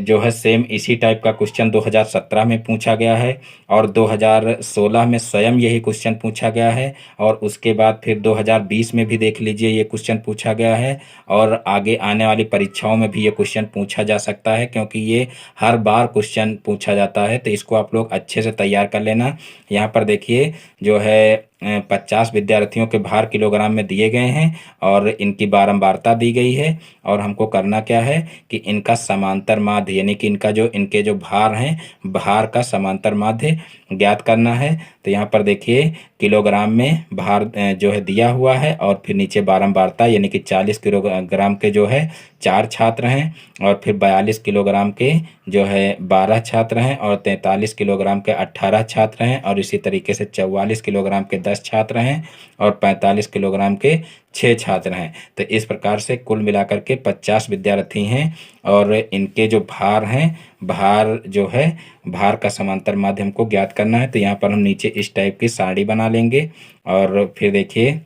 जो है सेम इसी टाइप का क्वेश्चन 2017 में पूछा गया है और 2016 में स्वयं यही क्वेश्चन पूछा गया है और उसके बाद फिर 2020 में भी देख लीजिए ये क्वेश्चन पूछा गया है और आगे आने वाली परीक्षाओं में भी ये क्वेश्चन पूछा जा सकता है, क्योंकि ये हर बार क्वेश्चन पूछा जाता है। तो इसको आप लोग अच्छे से तैयार कर लेना। यहाँ पर देखिए जो है 50 विद्यार्थियों के भार किलोग्राम में दिए गए हैं और इनकी बारंबारता दी गई है और हमको करना क्या है कि इनका समांतर माध्य यानी कि इनके जो भार हैं, भार का समांतर माध्य ज्ञात करना है। तो यहाँ पर देखिए किलोग्राम में भार जो है दिया हुआ है और फिर नीचे बारंबारता यानी कि 40 किलोग्राम के जो है 4 छात्र हैं और फिर 42 किलोग्राम के जो है 12 छात्र हैं और 43 किलोग्राम के 18 छात्र हैं और इसी तरीके से 44 किलोग्राम के 10 छात्र हैं और 45 किलोग्राम के 6 छात्र हैं। तो इस प्रकार से कुल मिलाकर के 50 विद्यार्थी हैं और इनके जो भार हैं, भार जो है भार का समांतर माध्य हमको ज्ञात करना है। तो यहाँ पर हम नीचे इस टाइप की सारणी बना लेंगे और फिर देखिए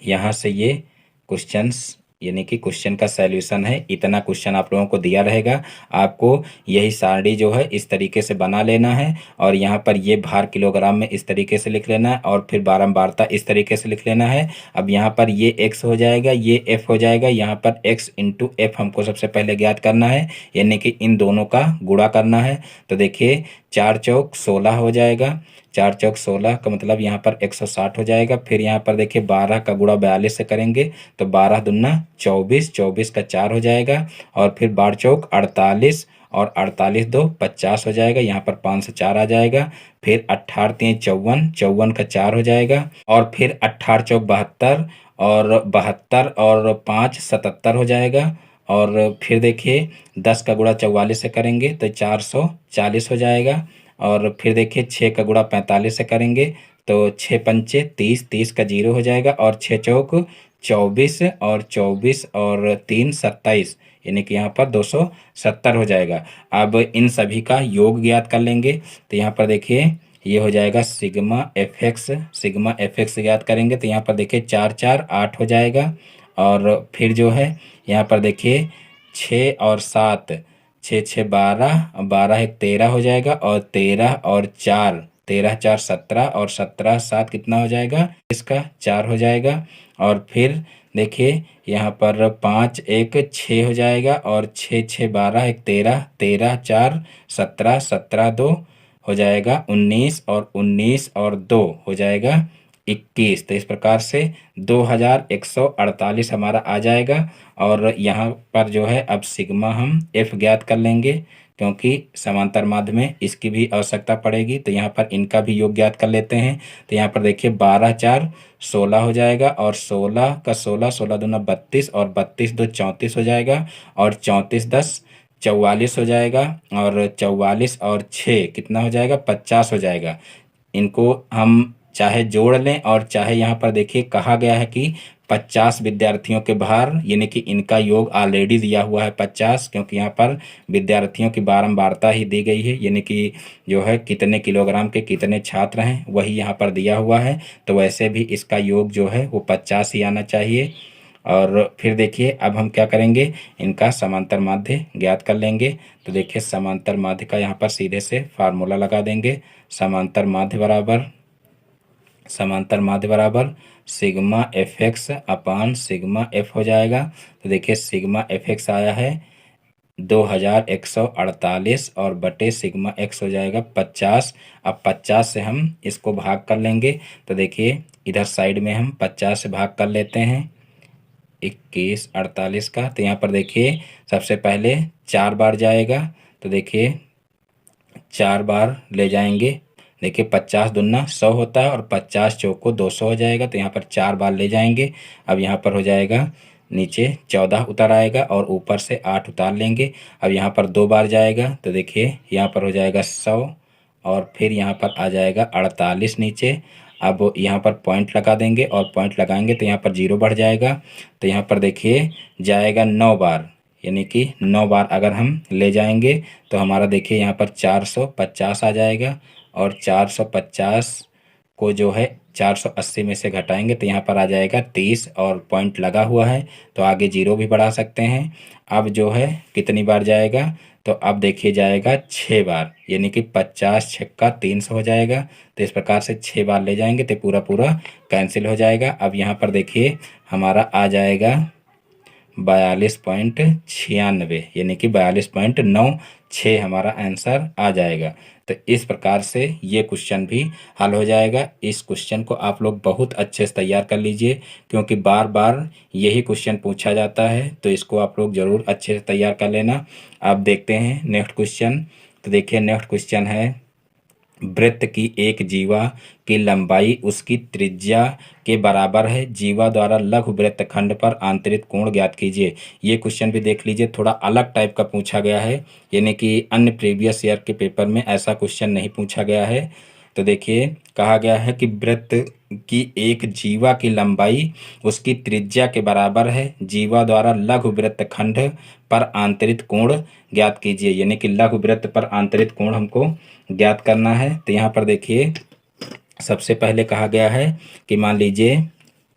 यहाँ से ये क्वेश्चंस यानी कि क्वेश्चन का सॉल्यूशन है। इतना क्वेश्चन आप लोगों को दिया रहेगा, आपको यही सारणी जो है इस तरीके से बना लेना है और यहाँ पर ये भार किलोग्राम में इस तरीके से लिख लेना है और फिर बारंबारता इस तरीके से लिख लेना है। अब यहाँ पर ये x हो जाएगा, ये f हो जाएगा, यहाँ पर x इंटू एफ हमको सबसे पहले ज्ञात करना है, यानी कि इन दोनों का गुणा करना है। तो देखिए 4 चौक 16 हो जाएगा, 4 चौक 16 का मतलब यहाँ पर 160 हो जाएगा। फिर यहाँ पर देखिए 12 का गुणा 42 से करेंगे तो 12 दूना 24, 24 का 4 हो जाएगा और फिर 12 चौक 48 और 48 दो 50 हो जाएगा, यहाँ पर 5 से 4 आ जाएगा। फिर 18 3 54, 54 का 4 हो जाएगा और फिर 18 चौक 72 और 72 और 5 77 हो जाएगा। और फिर देखिए 10 का गुणा 44 से करेंगे तो 440 हो जाएगा और फिर देखिए 6 का गुणा 45 से करेंगे तो 6 पंचे 30, 30 का 0 हो जाएगा और 6 चौक 24 और 24 और 3 27, यानी कि यहाँ पर 270 हो जाएगा। अब इन सभी का योग ज्ञात कर लेंगे तो यहाँ पर देखिए ये हो जाएगा sigma F x, sigma F x ज्ञात करेंगे तो यहाँ पर देखिए 4 4 8 हो जाएगा और फिर जो है यहाँ पर देखिए 6 और 7, 6 6 12, 12 एक 13 हो जाएगा और 13 और 4, 13 4 17 और 17 7 कितना हो जाएगा, इसका 4 हो जाएगा। और फिर देखिए यहाँ पर 5 1 6 हो जाएगा और 6 6 12 एक 13, 13 4 17, 17 2 हो जाएगा 19 और 19 और 2 हो जाएगा 21। तो इस प्रकार से 2148 हमारा आ जाएगा। और यहाँ पर जो है अब सिग्मा हम एफ ज्ञात कर लेंगे क्योंकि समांतर माध्य में इसकी भी आवश्यकता पड़ेगी। तो यहाँ पर इनका भी योग ज्ञात कर लेते हैं। तो यहाँ पर देखिए 12 4 16 हो जाएगा और 16 का 16, 16 दूना 32 और 32 दो 34 हो जाएगा और 34 10 44 हो जाएगा और 44 और 6 कितना हो जाएगा, 50 हो जाएगा। इनको हम चाहे जोड़ लें और चाहे यहाँ पर देखिए कहा गया है कि 50 विद्यार्थियों के भार, यानी कि इनका योग ऑलरेडी दिया हुआ है 50, क्योंकि यहाँ पर विद्यार्थियों की बारंबारता ही दी गई है, यानी कि जो है कितने किलोग्राम के कितने छात्र हैं वही यहाँ पर दिया हुआ है। तो वैसे भी इसका योग जो है वो 50 ही आना चाहिए। और फिर देखिए अब हम क्या करेंगे, इनका समांतर माध्य ज्ञात कर लेंगे। तो देखिए समांतर माध्य का यहाँ पर सीधे से फार्मूला लगा देंगे। समांतर माध्य बराबर सिग्मा एफ एक्स अपान सिग्मा एफ हो जाएगा। तो देखिए सिग्मा एफ एक्स आया है 2148 और बटे सिग्मा एक्स हो जाएगा 50। अब 50 से हम इसको भाग कर लेंगे। तो देखिए इधर साइड में हम 50 से भाग कर लेते हैं 21 48 का। तो यहाँ पर देखिए सबसे पहले 4 बार जाएगा। तो देखिए 4 बार ले जाएंगे। देखिए 50 दूना 100 होता है और 50 चौको 200 हो जाएगा। तो यहाँ पर 4 बार ले जाएंगे। अब यहाँ पर हो जाएगा नीचे 14 उतर आएगा और ऊपर से 8 उतार लेंगे। अब यहाँ पर 2 बार जाएगा। तो देखिए यहाँ पर हो जाएगा 100 और फिर यहाँ पर आ जाएगा 48 नीचे। अब यहाँ पर पॉइंट लगा देंगे और पॉइंट लगाएंगे तो यहाँ पर 0 बढ़ जाएगा। तो यहाँ पर देखिए जाएगा 9 बार, यानी कि 9 बार अगर हम ले जाएंगे तो हमारा देखिए यहाँ पर 450 आ जाएगा और 450 को जो है 480 में से घटाएंगे तो यहाँ पर आ जाएगा 30 और पॉइंट लगा हुआ है तो आगे 0 भी बढ़ा सकते हैं। अब जो है कितनी बार जाएगा, तो अब देखिए जाएगा 6 बार, यानी कि 50 छक्का 300 हो जाएगा। तो इस प्रकार से 6 बार ले जाएंगे तो पूरा पूरा कैंसिल हो जाएगा। अब यहाँ पर देखिए हमारा आ जाएगा 42.96, यानी कि 42.96 हमारा आंसर आ जाएगा। तो इस प्रकार से ये क्वेश्चन भी हल हो जाएगा। इस क्वेश्चन को आप लोग बहुत अच्छे से तैयार कर लीजिए क्योंकि बार बार यही क्वेश्चन पूछा जाता है, तो इसको आप लोग ज़रूर अच्छे से तैयार कर लेना। अब देखते हैं नेक्स्ट क्वेश्चन। तो देखिए नेक्स्ट क्वेश्चन है वृत्त की एक जीवा की लंबाई उसकी त्रिज्या के बराबर है, जीवा द्वारा लघु वृत्तखंड पर आंतरिक कोण ज्ञात कीजिए। ये क्वेश्चन भी देख लीजिए, थोड़ा अलग टाइप का पूछा गया है, यानी कि अन्य प्रीवियस ईयर के पेपर में ऐसा क्वेश्चन नहीं पूछा गया है। तो देखिए कहा गया है कि वृत्त की एक जीवा की लंबाई उसकी त्रिज्या के बराबर है, जीवा द्वारा लघु वृत्तखंड पर आंतरिक कोण ज्ञात कीजिए, यानी कि लघु वृत्त पर आंतरिक कोण हमको ज्ञात करना है। तो यहाँ पर देखिए सबसे पहले कहा गया है कि मान लीजिए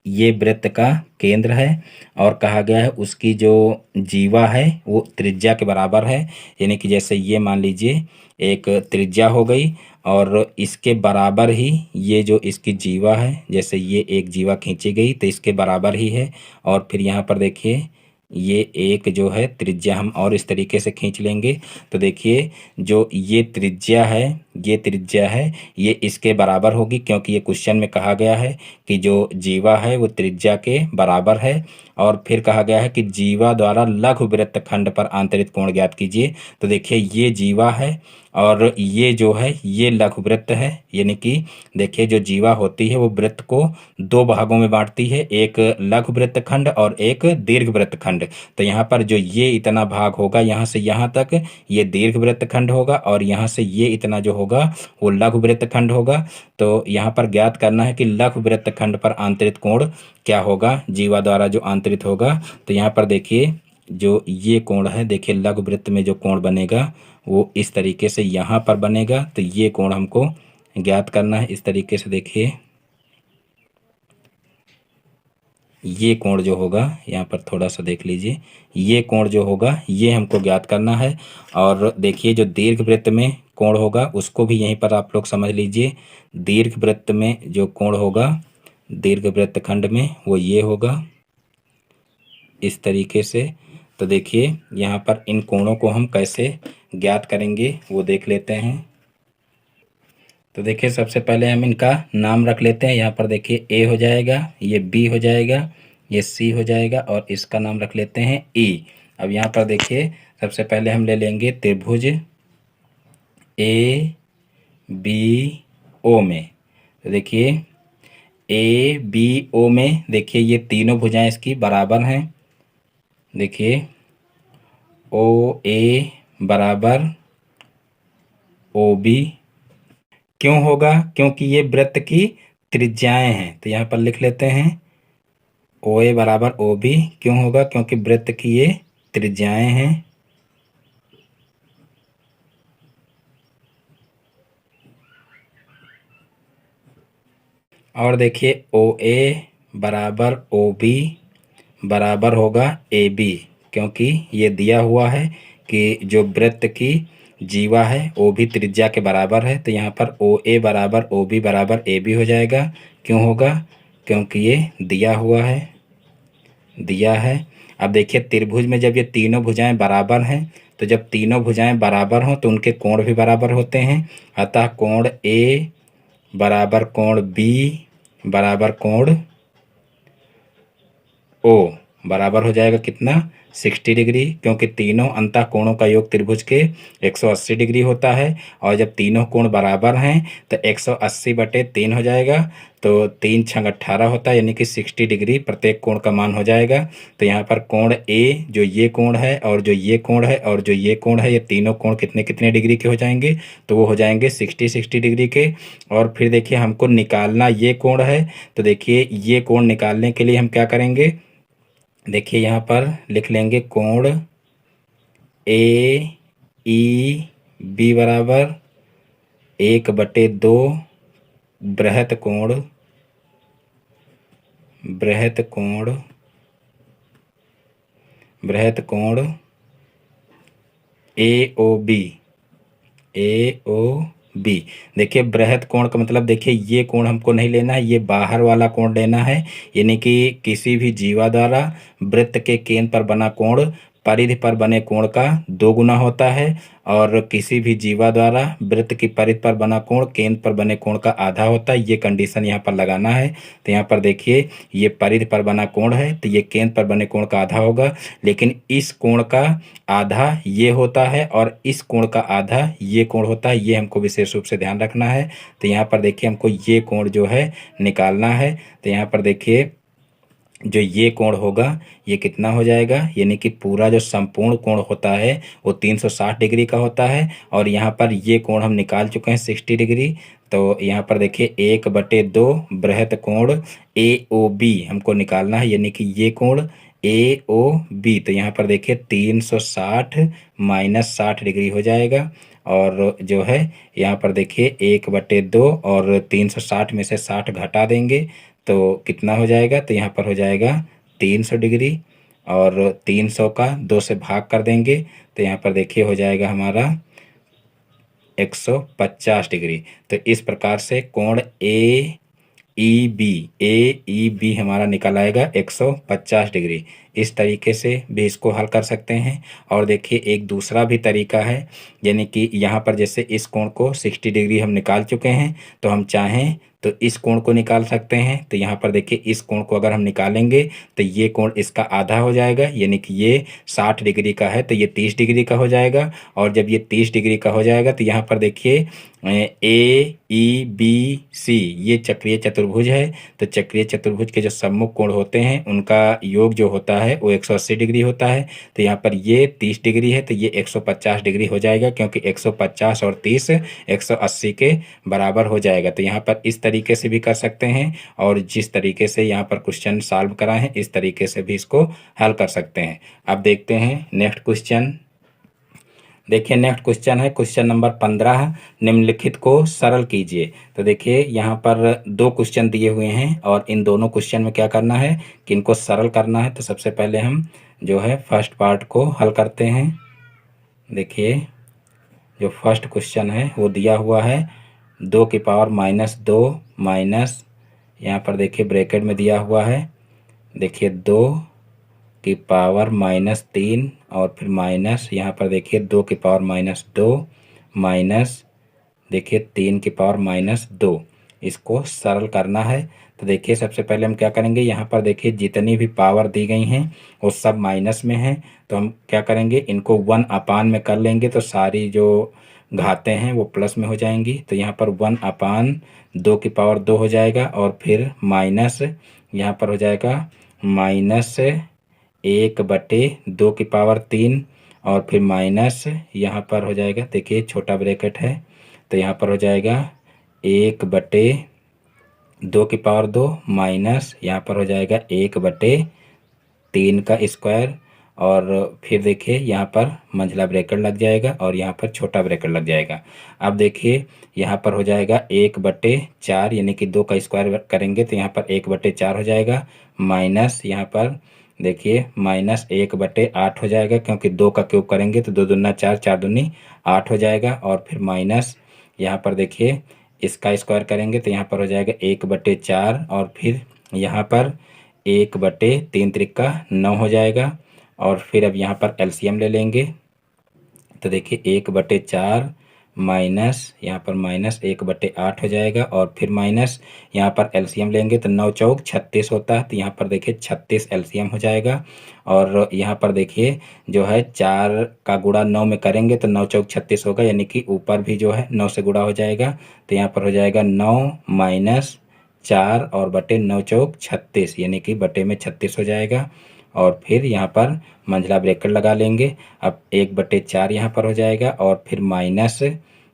ये वृत्त का केंद्र है और कहा गया है उसकी जो जीवा है वो त्रिज्या के बराबर है। यानी कि जैसे ये मान लीजिए एक त्रिज्या हो गई और इसके बराबर ही ये जो इसकी जीवा है, जैसे ये एक जीवा खींची गई तो इसके बराबर ही है। और फिर यहाँ पर देखिए ये एक जो है त्रिज्या हम और इस तरीके से खींच लेंगे तो देखिए जो ये त्रिज्या है, ये त्रिज्या है, ये इसके बराबर होगी क्योंकि ये क्वेश्चन में कहा गया है कि जो जीवा है वो त्रिज्या के बराबर है। और फिर कहा गया है कि जीवा द्वारा लघु वृत्तखंड पर आंतरिक कोण ज्ञात कीजिए। तो देखिए ये जीवा है और ये जो है ये लघु वृत्त है। यानी कि देखिए जो जीवा होती है वो वृत्त को दो भागों में बांटती है, एक लघु वृत्तखंड और एक दीर्घ वृत्तखंड। तो यहाँ पर जो ये इतना भाग होगा यहाँ से यहाँ तक ये दीर्घ वृत्तखंड होगा और यहाँ से ये इतना जो होगा वो लघु वृत्तखंड होगा। तो यहाँ पर ज्ञात करना है कि लघु वृत्तखंड पर आंतरिक कोण क्या होगा, जीवा द्वारा जो आंतरित होगा। तो यहाँ पर देखिए जो ये कोण है, देखिए लघु वृत्त में जो कोण बनेगा वो इस तरीके से यहाँ पर बनेगा। तो ये कोण हमको ज्ञात करना है इस तरीके से। देखिए ये कोण जो होगा यहाँ पर थोड़ा सा देख लीजिए, ये कोण जो होगा ये हमको ज्ञात करना है। और देखिए जो दीर्घ वृत्त में कोण होगा उसको भी यहीं पर आप लोग समझ लीजिए। दीर्घ वृत्त में जो कोण होगा दीर्घ वृत्तखंड में वो ये होगा इस तरीके से। तो देखिए यहाँ पर इन कोणों को हम कैसे ज्ञात करेंगे वो देख लेते हैं। तो देखिए सबसे पहले हम इनका नाम रख लेते हैं। यहाँ पर देखिए ए हो जाएगा, ये बी हो जाएगा, ये सी हो जाएगा और इसका नाम रख लेते हैं ई। अब यहाँ पर देखिए सबसे पहले हम ले लेंगे त्रिभुज ए बी ओ में। तो देखिए ए बी ओ में देखिए ये तीनों भुजाएं इसकी बराबर हैं। देखिए ओ ए बराबर ओ बी। क्यों होगा? क्योंकि ये वृत्त की त्रिज्याएं हैं। तो यहाँ पर लिख लेते हैं ओ ए बराबर ओ बी। क्यों होगा? क्योंकि वृत्त की ये त्रिज्याएं हैं। और देखिए ओ ए बराबर ओ बी बराबर होगा ए बी, क्योंकि ये दिया हुआ है कि जो वृत्त की जीवा है वो भी त्रिज्या के बराबर है। तो यहाँ पर ओ ए बराबर ओ बी बराबर ए बी हो जाएगा। क्यों होगा? क्योंकि ये दिया हुआ है, दिया है। अब देखिए त्रिभुज में जब ये तीनों भुजाएं बराबर हैं तो जब तीनों भुजाएं बराबर हों तो उनके कोण भी बराबर होते हैं। अतः कोण ए बराबर कोण बी बराबर कोण ओ बराबर हो जाएगा कितना? 60 डिग्री, क्योंकि तीनों अंतः कोणों का योग त्रिभुज के 180 डिग्री होता है। और जब तीनों कोण बराबर हैं तो 180/3 हो जाएगा। तो 3 छंग 18 होता है, यानी कि 60 डिग्री प्रत्येक कोण का मान हो जाएगा। तो यहाँ पर कोण ए जो ये कोण है और जो ये कोण है और जो ये कोण है, ये तीनों कोण कितने कितने डिग्री के हो जाएंगे? तो वो हो जाएंगे 60 डिग्री के। और फिर देखिए हमको निकालना ये कोण है। तो देखिए ये कोण निकालने के लिए हम क्या करेंगे? देखिए यहाँ पर लिख लेंगे कोण ए ई बी बराबर 1/2 बृहत कोण ए ओ बी। देखिए बृहत कोण का मतलब देखिए ये कोण हमको नहीं लेना है, ये बाहर वाला कोण लेना है। यानी कि किसी भी जीवा द्वारा वृत्त के केंद्र पर बना कोण परिधि पर बने कोण का 2 गुना होता है और किसी भी जीवा द्वारा वृत्त की परिधि पर बना कोण केंद्र पर बने कोण का आधा होता है। ये कंडीशन यहाँ पर लगाना है। तो यहाँ पर देखिए ये परिधि पर बना कोण है तो ये केंद्र पर बने कोण का आधा होगा, लेकिन इस कोण का आधा ये होता है और इस कोण का आधा ये कोण होता है। ये हमको विशेष रूप से ध्यान रखना है। तो यहाँ पर देखिए हमको ये कोण जो है निकालना है। तो यहाँ पर देखिए जो ये कोण होगा ये कितना हो जाएगा? यानी कि पूरा जो संपूर्ण कोण होता है वो 360 डिग्री का होता है और यहाँ पर ये कोण हम निकाल चुके हैं 60 डिग्री। तो यहाँ पर देखिए 1/2 बृहत कोण ए ओ बी हमको निकालना है, यानी कि ये कोण ए ओ बी। तो यहाँ पर देखिए 360 - 60 डिग्री हो जाएगा। और जो है यहाँ पर देखिए 1/2 और 360 में से 60 घटा देंगे तो कितना हो जाएगा, तो यहाँ पर हो जाएगा 300 डिग्री, और 300 का 2 से भाग कर देंगे तो यहाँ पर देखिए हो जाएगा हमारा 150 डिग्री। तो इस प्रकार से कोण ए ई बी हमारा निकल आएगा 150 डिग्री। इस तरीके से भी इसको हल कर सकते हैं। और देखिए एक दूसरा भी तरीका है, यानी कि यहाँ पर जैसे इस कोण को 60 डिग्री हम निकाल चुके हैं, तो हम चाहें तो इस कोण को निकाल सकते हैं। तो यहाँ पर देखिए इस कोण को अगर हम निकालेंगे तो ये कोण इसका आधा हो जाएगा, यानी कि ये 60 डिग्री का है तो ये 30 डिग्री का हो जाएगा। और जब ये 30 डिग्री का हो जाएगा तो यहाँ पर देखिए AEBC ये चक्रीय चतुर्भुज है। तो चक्रीय चतुर्भुज के जो सम्मुख कोण होते हैं उनका योग जो होता है वो 180 डिग्री होता है। तो यहाँ पर ये 30 डिग्री है तो ये 150 डिग्री हो जाएगा, क्योंकि 150 और 30 180 के बराबर हो जाएगा। तो यहाँ पर इस तरीके से भी कर सकते हैं, और जिस तरीके से यहाँ पर क्वेश्चन सॉल्व करा है इस तरीके से भी इसको हल कर सकते हैं। अब देखते हैं नेक्स्ट क्वेश्चन। देखिए नेक्स्ट क्वेश्चन है क्वेश्चन नंबर 15, निम्नलिखित को सरल कीजिए। तो देखिए यहाँ पर 2 क्वेश्चन दिए हुए हैं और इन दोनों क्वेश्चन में क्या करना है कि इनको सरल करना है। तो सबसे पहले हम जो है फर्स्ट पार्ट को हल करते हैं। देखिए जो फर्स्ट क्वेश्चन है वो दिया हुआ है 2 की पावर -2 माइनस, यहाँ पर देखिए ब्रैकेट में दिया हुआ है, देखिए 2 की पावर -3 और फिर माइनस, यहाँ पर देखिए 2 की पावर -2 माइनस, देखिए 3 की पावर -2। इसको सरल करना है। तो देखिए सबसे पहले हम क्या करेंगे, यहाँ पर देखिए जितनी भी पावर दी गई हैं वो सब माइनस में हैं। तो हम क्या करेंगे, इनको 1 में कर लेंगे तो सारी जो घातें हैं वो प्लस में हो जाएंगी। तो यहाँ पर 1/2 की पावर 2 हो जाएगा, और फिर माइनस यहाँ पर हो जाएगा -1/2 की पावर 3, और फिर माइनस यहाँ पर हो जाएगा, देखिए छोटा ब्रैकेट है तो यहाँ पर हो जाएगा 1/2 की पावर 2 माइनस, यहाँ पर हो जाएगा 1/3 का स्क्वायर, और फिर देखिए यहाँ पर मंझला ब्रैकेट लग जाएगा और यहाँ पर छोटा ब्रैकेट लग जाएगा। अब देखिए यहाँ पर हो जाएगा 1/4, यानी कि 2 का स्क्वायर करेंगे तो यहाँ पर 1/4 हो जाएगा, माइनस यहाँ पर देखिए -1/8 हो जाएगा, क्योंकि 2 का क्यूब करेंगे तो 2 दूना 4, 4 दूनी 8 हो जाएगा। और फिर माइनस यहाँ पर देखिए इसका स्क्वायर करेंगे तो यहाँ पर हो जाएगा 1/4, और फिर यहाँ पर 1/3 त्रिका 9 हो जाएगा। और फिर अब यहाँ पर एलसीएम ले लेंगे तो देखिए 1/4 माइनस यहाँ पर -1/8 हो जाएगा, और फिर माइनस यहाँ पर एलसीएम लेंगे तो 9 चौक 36 होता है। तो यहाँ पर देखिए 36 एलसीएम हो जाएगा। और यहाँ पर देखिए जो है 4 का गुणा 9 में करेंगे तो 9 चौक 36 होगा, यानी कि ऊपर भी जो है 9 से गुणा हो जाएगा। तो यहाँ पर हो जाएगा 9 माइनस 4 और बटे 9 चौक 36, यानी कि बटे में 36 हो जाएगा। और फिर यहाँ पर मंझला ब्रैकेट लगा लेंगे। अब 1/4 यहाँ पर हो जाएगा, और फिर माइनस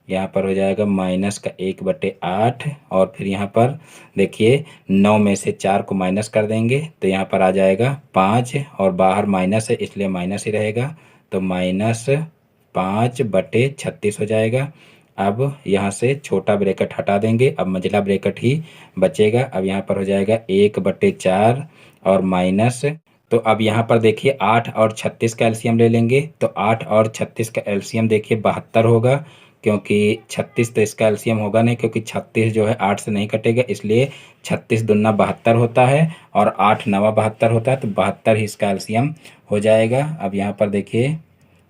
यहाँ पर हो जाएगा माइनस का 1/8, और फिर यहाँ पर देखिए 9 में से 4 को माइनस कर देंगे तो यहाँ पर आ जाएगा 5, और बाहर माइनस है इसलिए माइनस ही रहेगा, तो -5/36 हो जाएगा। अब यहाँ से छोटा ब्रैकेट हटा देंगे, अब मंझला ब्रैकेट ही बचेगा। अब यहाँ पर हो जाएगा 1/4 और माइनस, तो अब यहाँ पर देखिए 8 और 36 का एलसीएम ले लेंगे तो 8 और 36 का एलसीएम देखिए 72 होगा, क्योंकि 36 तो इसका एलसीएम होगा नहीं, क्योंकि 36 जो है 8 से नहीं कटेगा, इसलिए 36 दूना 72 होता है और 8 नवा 72 होता है, तो 72 ही इसका एलसीएम हो जाएगा। अब यहाँ पर देखिए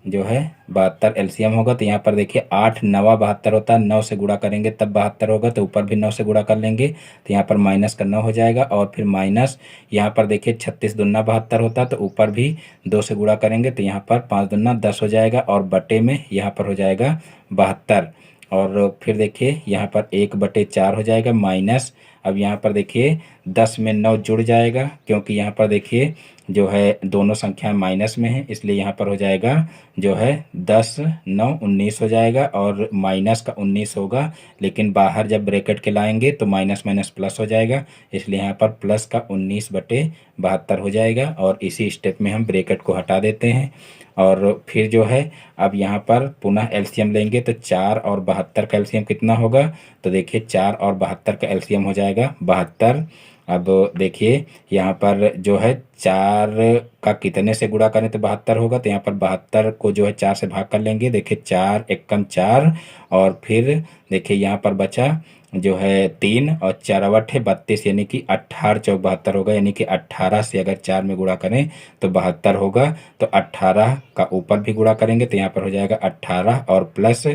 जो है 72 एलसीएम होगा, तो यहाँ पर देखिए 8 नवा 72 होता है, 9 से गुणा करेंगे तब 72 होगा, तो ऊपर भी 9 से गुणा कर लेंगे तो यहाँ पर माइनस का 9 हो जाएगा। और फिर माइनस यहाँ पर देखिए 36 दूना 72 होता है, तो ऊपर भी 2 से गुणा करेंगे तो यहाँ पर 5 दूना 10 हो जाएगा, और बटे में यहाँ पर हो जाएगा 72। और फिर देखिए यहाँ पर 1/4 हो जाएगा माइनस, अब यहाँ पर देखिए 10 में 9 जुड़ जाएगा, क्योंकि यहाँ पर देखिए जो है दोनों संख्याएं माइनस में है, इसलिए यहाँ पर हो जाएगा जो है 10 9 19 हो जाएगा, और माइनस का 19 होगा, लेकिन बाहर जब ब्रैकेट के लाएंगे तो माइनस माइनस प्लस हो जाएगा, इसलिए यहाँ पर प्लस का 19/72 हो जाएगा। और इसी स्टेप में हम ब्रैकेट को हटा देते हैं। और फिर जो है अब यहाँ पर पुनः एलसीएम लेंगे तो 4 और 72 का एलसीएम कितना होगा, तो देखिए 4 और 72 का एलसीएम हो जाएगा 72, अब देखिए यहाँ पर जो है 4 का कितने से गुणा करें तो 72 होगा, तो यहाँ पर 72 को जो है 4 से भाग कर लेंगे। देखिए 4 एकम 4, और फिर देखिए यहाँ पर बचा जो है 3 और 4 अवट है 32, यानी कि 18 चौक 72 होगा। यानी कि 18 से अगर 4 में गुणा करें तो 72 होगा। तो 18 का ऊपर भी गुणा करेंगे तो यहाँ पर हो जाएगा 18 और प्लस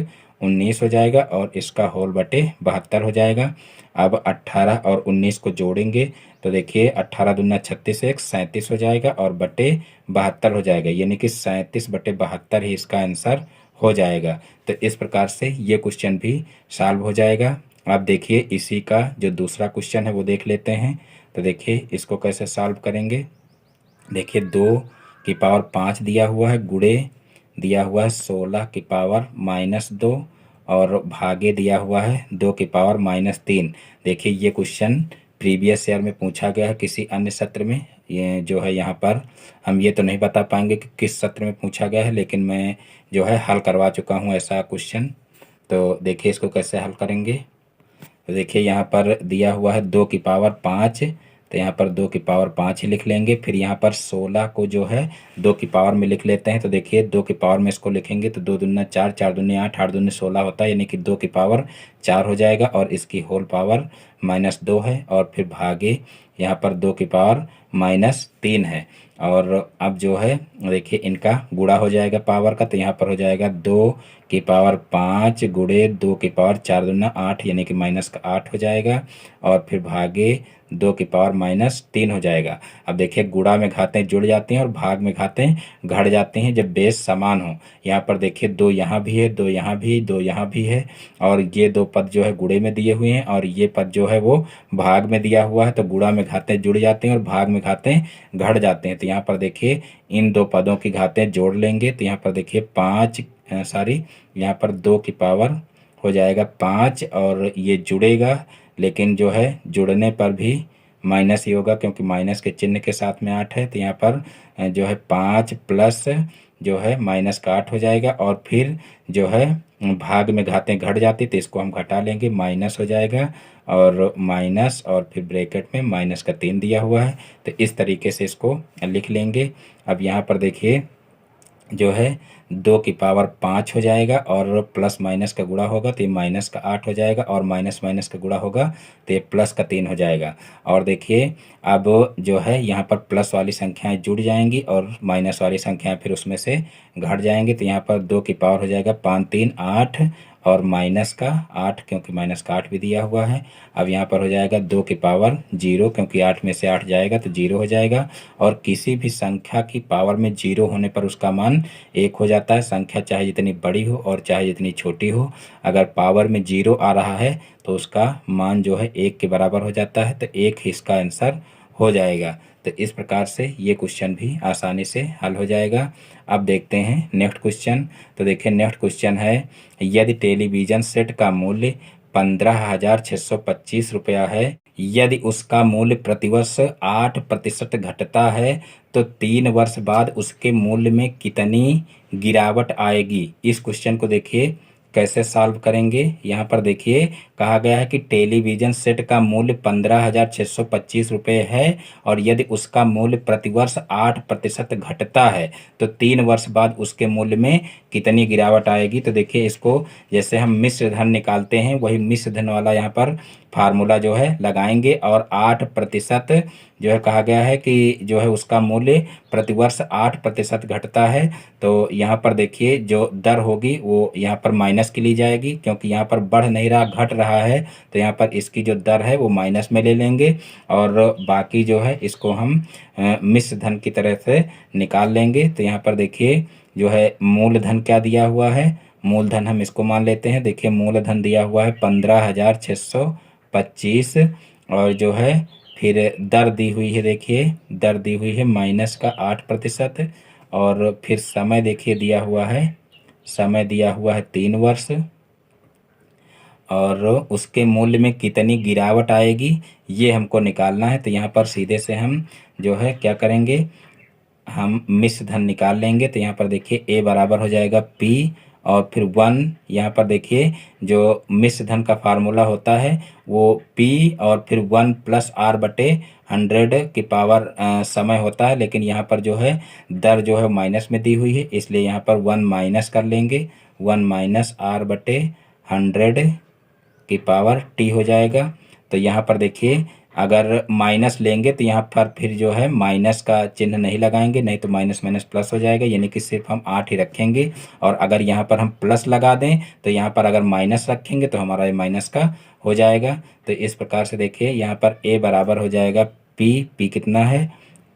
19 हो जाएगा, और इसका होल बटे 72 हो जाएगा। अब 18 और 19 को जोड़ेंगे तो देखिए 18 दूना 36, एक 37 हो जाएगा और बटे 72 हो जाएगा। यानी कि 37 बटे 72 ही इसका आंसर हो जाएगा। तो इस प्रकार से ये क्वेश्चन भी सॉल्व हो जाएगा। अब देखिए इसी का जो दूसरा क्वेश्चन है वो देख लेते हैं। तो देखिए इसको कैसे सॉल्व करेंगे। देखिए 2 की पावर 5 दिया हुआ है, गुणे दिया हुआ है 16 की पावर -2, और भागे दिया हुआ है 2 की पावर -3। देखिए ये क्वेश्चन प्रीवियस ईयर में पूछा गया है किसी अन्य सत्र में। ये जो है यहाँ पर हम ये तो नहीं बता पाएंगे कि किस सत्र में पूछा गया है, लेकिन मैं जो है हल करवा चुका हूँ ऐसा क्वेश्चन। तो देखिए इसको कैसे हल करेंगे। तो देखिए यहाँ पर दिया हुआ है 2 की पावर 5, तो यहाँ पर 2 की पावर 5 ही लिख लेंगे। फिर यहाँ पर 16 को जो है 2 की पावर में लिख लेते हैं। तो देखिए 2 की पावर में इसको लिखेंगे तो 2 दूना 4, 4 दूनी 8, 8 दूनी 16 होता है, यानी कि 2 की पावर 4 हो जाएगा, और इसकी होल पावर -2 है। और फिर भागे यहाँ पर 2 की पावर -3 है। और अब जो है देखिए इनका गुणा हो जाएगा पावर का, तो यहाँ पर हो जाएगा 2 की पावर 5 गुणे 2 की पावर 4 दूना 8, यानी कि -8 हो जाएगा, और फिर भागे 2 की पावर -3 हो जाएगा। अब देखिए गुणा में घातें जुड़ जाती हैं और भाग में घातें घट जाती हैं जब बेस समान हो। यहाँ पर देखिए 2 यहाँ भी है, 2 यहाँ भी, 2 यहाँ भी है, और ये 2 पद जो है गुणे में दिए हुए हैं, और ये पद जो है वो भाग में दिया हुआ है। तो गुणा में घातें जुड़ जाती हैं और भाग में घातें घट जाते हैं। तो यहाँ पर देखिए इन 2 पदों की घातें जोड़ लेंगे तो यहाँ पर देखिए 5 सॉरी यहाँ पर 2 की पावर हो जाएगा 5, और ये जुड़ेगा, लेकिन जो है जुड़ने पर भी माइनस ही होगा क्योंकि माइनस के चिन्ह के साथ में 8 है। तो यहाँ पर जो है 5 प्लस जो है -8 हो जाएगा, और फिर जो है भाग में घातें घट जाती तो इसको हम घटा लेंगे, माइनस हो जाएगा, और माइनस और फिर ब्रैकेट में -3 दिया हुआ है। तो इस तरीके से इसको लिख लेंगे। अब यहाँ पर देखिए जो है 2 की पावर 5 हो जाएगा, और प्लस माइनस का गुणा होगा तो ये -8 हो जाएगा, और माइनस माइनस का गुणा होगा तो ये +3 हो जाएगा। और देखिए अब जो है यहाँ पर प्लस वाली संख्याएं जुड़ जाएंगी और माइनस वाली संख्याएं फिर उसमें से घट जाएंगी। तो यहाँ पर 2 की पावर हो जाएगा 5 3 8, और माइनस का 8 क्योंकि माइनस का 8 भी दिया हुआ है। अब यहाँ पर हो जाएगा 2 की पावर 0, क्योंकि 8 में से 8 जाएगा तो 0 हो जाएगा। और किसी भी संख्या की पावर में 0 होने पर उसका मान 1 हो जाता है। संख्या चाहे जितनी बड़ी हो और चाहे जितनी छोटी हो, अगर पावर में 0 आ रहा है तो उसका मान जो है 1 के बराबर हो जाता है। तो 1 ही इसका आंसर हो जाएगा। तो इस प्रकार से ये क्वेश्चन भी आसानी से हल हो जाएगा। अब देखते हैं नेक्स्ट क्वेश्चन। तो देखिए नेक्स्ट क्वेश्चन है, यदि टेलीविज़न सेट का मूल्य 15,625 रुपया है, यदि उसका मूल्य प्रतिवर्ष 8% घटता है तो 3 वर्ष बाद उसके मूल्य में कितनी गिरावट आएगी। इस क्वेश्चन को देखिए कैसे सॉल्व करेंगे। यहाँ पर देखिए कहा गया है कि टेलीविज़न सेट का मूल्य 15,625 रुपये है, और यदि उसका मूल्य प्रतिवर्ष 8% घटता है तो 3 वर्ष बाद उसके मूल्य में कितनी गिरावट आएगी। तो देखिए इसको जैसे हम मिश्र धन निकालते हैं वही मिश्र धन वाला यहाँ पर फार्मूला जो है लगाएंगे, और 8% जो है कहा गया है कि जो है उसका मूल्य प्रतिवर्ष 8% घटता है। तो यहाँ पर देखिए जो दर होगी वो यहाँ पर माइनस की ली जाएगी, क्योंकि यहाँ पर बढ़ नहीं रहा घट रहा है। तो यहाँ पर इसकी जो दर है वो माइनस में ले लेंगे, और बाकी जो है इसको हम मिश्र धन की तरह से निकाल लेंगे। तो यहाँ पर देखिए जो है मूलधन क्या दिया हुआ है, मूलधन हम इसको मान लेते हैं। देखिए मूलधन दिया हुआ है 15,625, और जो है फिर दर दी हुई है, देखिए दर दी हुई है -8%, और फिर समय देखिए दिया हुआ है, समय दिया हुआ है 3 वर्ष, और उसके मूल्य में कितनी गिरावट आएगी ये हमको निकालना है। तो यहाँ पर सीधे से हम जो है क्या करेंगे, हम मिश्र धन निकाल लेंगे। तो यहाँ पर देखिए A बराबर हो जाएगा P, और फिर 1 यहाँ पर देखिए जो मिश्र धन का फार्मूला होता है वो P और फिर 1 प्लस R बटे 100 की पावर समय होता है, लेकिन यहाँ पर जो है दर जो है माइनस में दी हुई है, इसलिए यहाँ पर 1 माइनस कर लेंगे। 1 माइनस R बटे 100 की पावर T हो जाएगा। तो यहाँ पर देखिए अगर माइनस लेंगे तो यहाँ पर फिर जो है माइनस का चिन्ह नहीं लगाएंगे, नहीं तो माइनस माइनस प्लस हो जाएगा, यानी कि सिर्फ हम 8 ही रखेंगे। और अगर यहाँ पर हम प्लस लगा दें तो यहाँ पर अगर माइनस रखेंगे तो हमारा ये माइनस का हो जाएगा। तो इस प्रकार से देखिए यहाँ पर ए बराबर हो जाएगा पी कितना है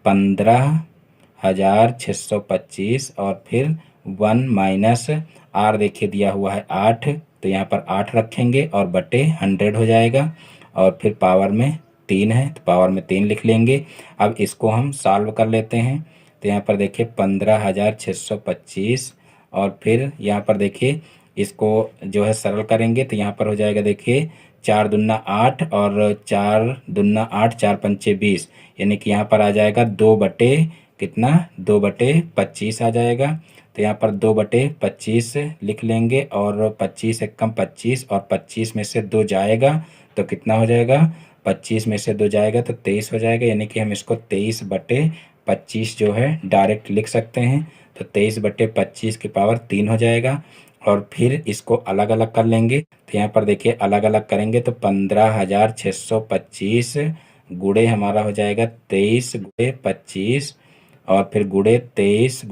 15,625 और फिर 1 माइनस आर देखिए दिया हुआ है 8, तो यहाँ पर 8 रखेंगे और बटे 100 हो जाएगा और फिर पावर में 3 है तो पावर में 3 लिख लेंगे। अब इसको हम सॉल्व कर लेते हैं। तो यहाँ पर देखिए 15,625 और फिर यहाँ पर देखिए इसको जो है सरल करेंगे तो यहाँ पर हो जाएगा देखिए 4 दूना 8 और 4 दूना 8, 4 पंचे 20, यानी कि यहाँ पर आ जाएगा 2 बटे कितना 2 बटे 25 आ जाएगा। तो यहाँ पर 2 बटे 25 लिख लेंगे और 25 एकम 25 और 25 में से 2 जाएगा तो कितना हो जाएगा 25 में से 2 जाएगा तो 23 हो जाएगा, यानी कि हम इसको 23 बटे 25 जो है डायरेक्ट लिख सकते हैं। तो 23 बटे 25 की पावर 3 हो जाएगा और फिर इसको अलग अलग कर लेंगे। तो यहाँ पर देखिए अलग अलग करेंगे तो 15,625 गुणे हमारा हो जाएगा 23 गुणे 25 और फिर गुणे 23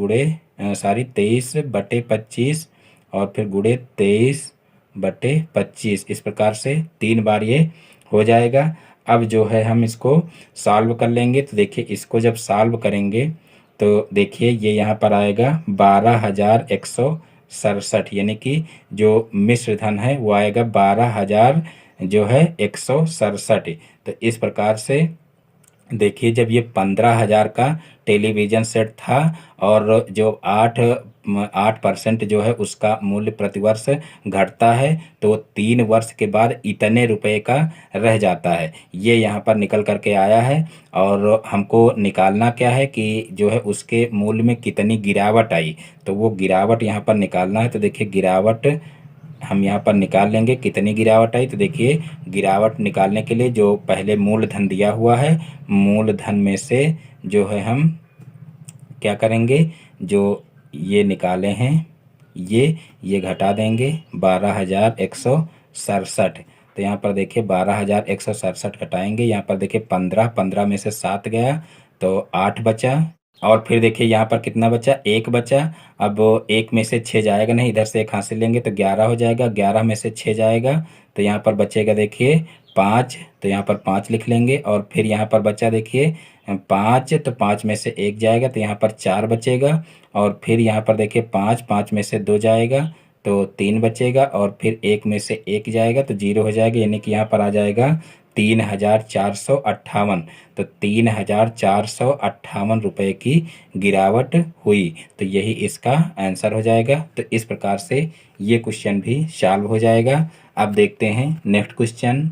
23 बटे 25 और फिर गुणे 23 बटे 25, इस प्रकार से 3 बार ये हो जाएगा। अब जो है हम इसको सॉल्व कर लेंगे। तो देखिए इसको जब सॉल्व करेंगे तो देखिए ये यहाँ पर आएगा 12,167, यानी कि जो मिश्र धन है वो आएगा 12,000 जो है 167। तो इस प्रकार से देखिए जब ये 15,000 का टेलीविज़न सेट था और जो 8% जो है उसका मूल्य प्रतिवर्ष घटता है तो 3 वर्ष के बाद इतने रुपए का रह जाता है, ये यहाँ पर निकल करके आया है। और हमको निकालना क्या है कि जो है उसके मूल्य में कितनी गिरावट आई, तो वो गिरावट यहाँ पर निकालना है। तो देखिए गिरावट हम यहाँ पर निकाल लेंगे कितनी गिरावट आई। तो देखिए गिरावट निकालने के लिए जो पहले मूलधन दिया हुआ है, मूलधन में से जो है हम क्या करेंगे, जो ये निकाले हैं ये घटा देंगे 12,167। तो यहाँ पर देखिए 12,167 घटाएंगे, यहाँ पर देखिए 15 में से 7 गया तो 8 बचा और फिर देखिए यहाँ पर कितना बचा 1 बचा। अब 1 में से 6 जाएगा नहीं, इधर से 1 हासिल लेंगे तो 11 हो जाएगा, 11 में से 6 जाएगा तो यहाँ पर बचेगा देखिए 5, तो यहाँ पर 5 लिख लेंगे और फिर यहाँ पर बचा देखिए 5, तो 5 में से 1 जाएगा तो यहाँ पर 4 बचेगा और फिर यहाँ पर देखिए 5 में से 2 जाएगा तो 3 बचेगा और फिर 1 में से 1 जाएगा तो 0 हो जाएगा, यानी कि यहाँ पर आ जाएगा 3,458। तो 3,458 रुपये की गिरावट हुई, तो यही इसका आंसर हो जाएगा। तो इस प्रकार से ये क्वेश्चन भी सॉल्व हो जाएगा। अब देखते हैं नेक्स्ट क्वेश्चन।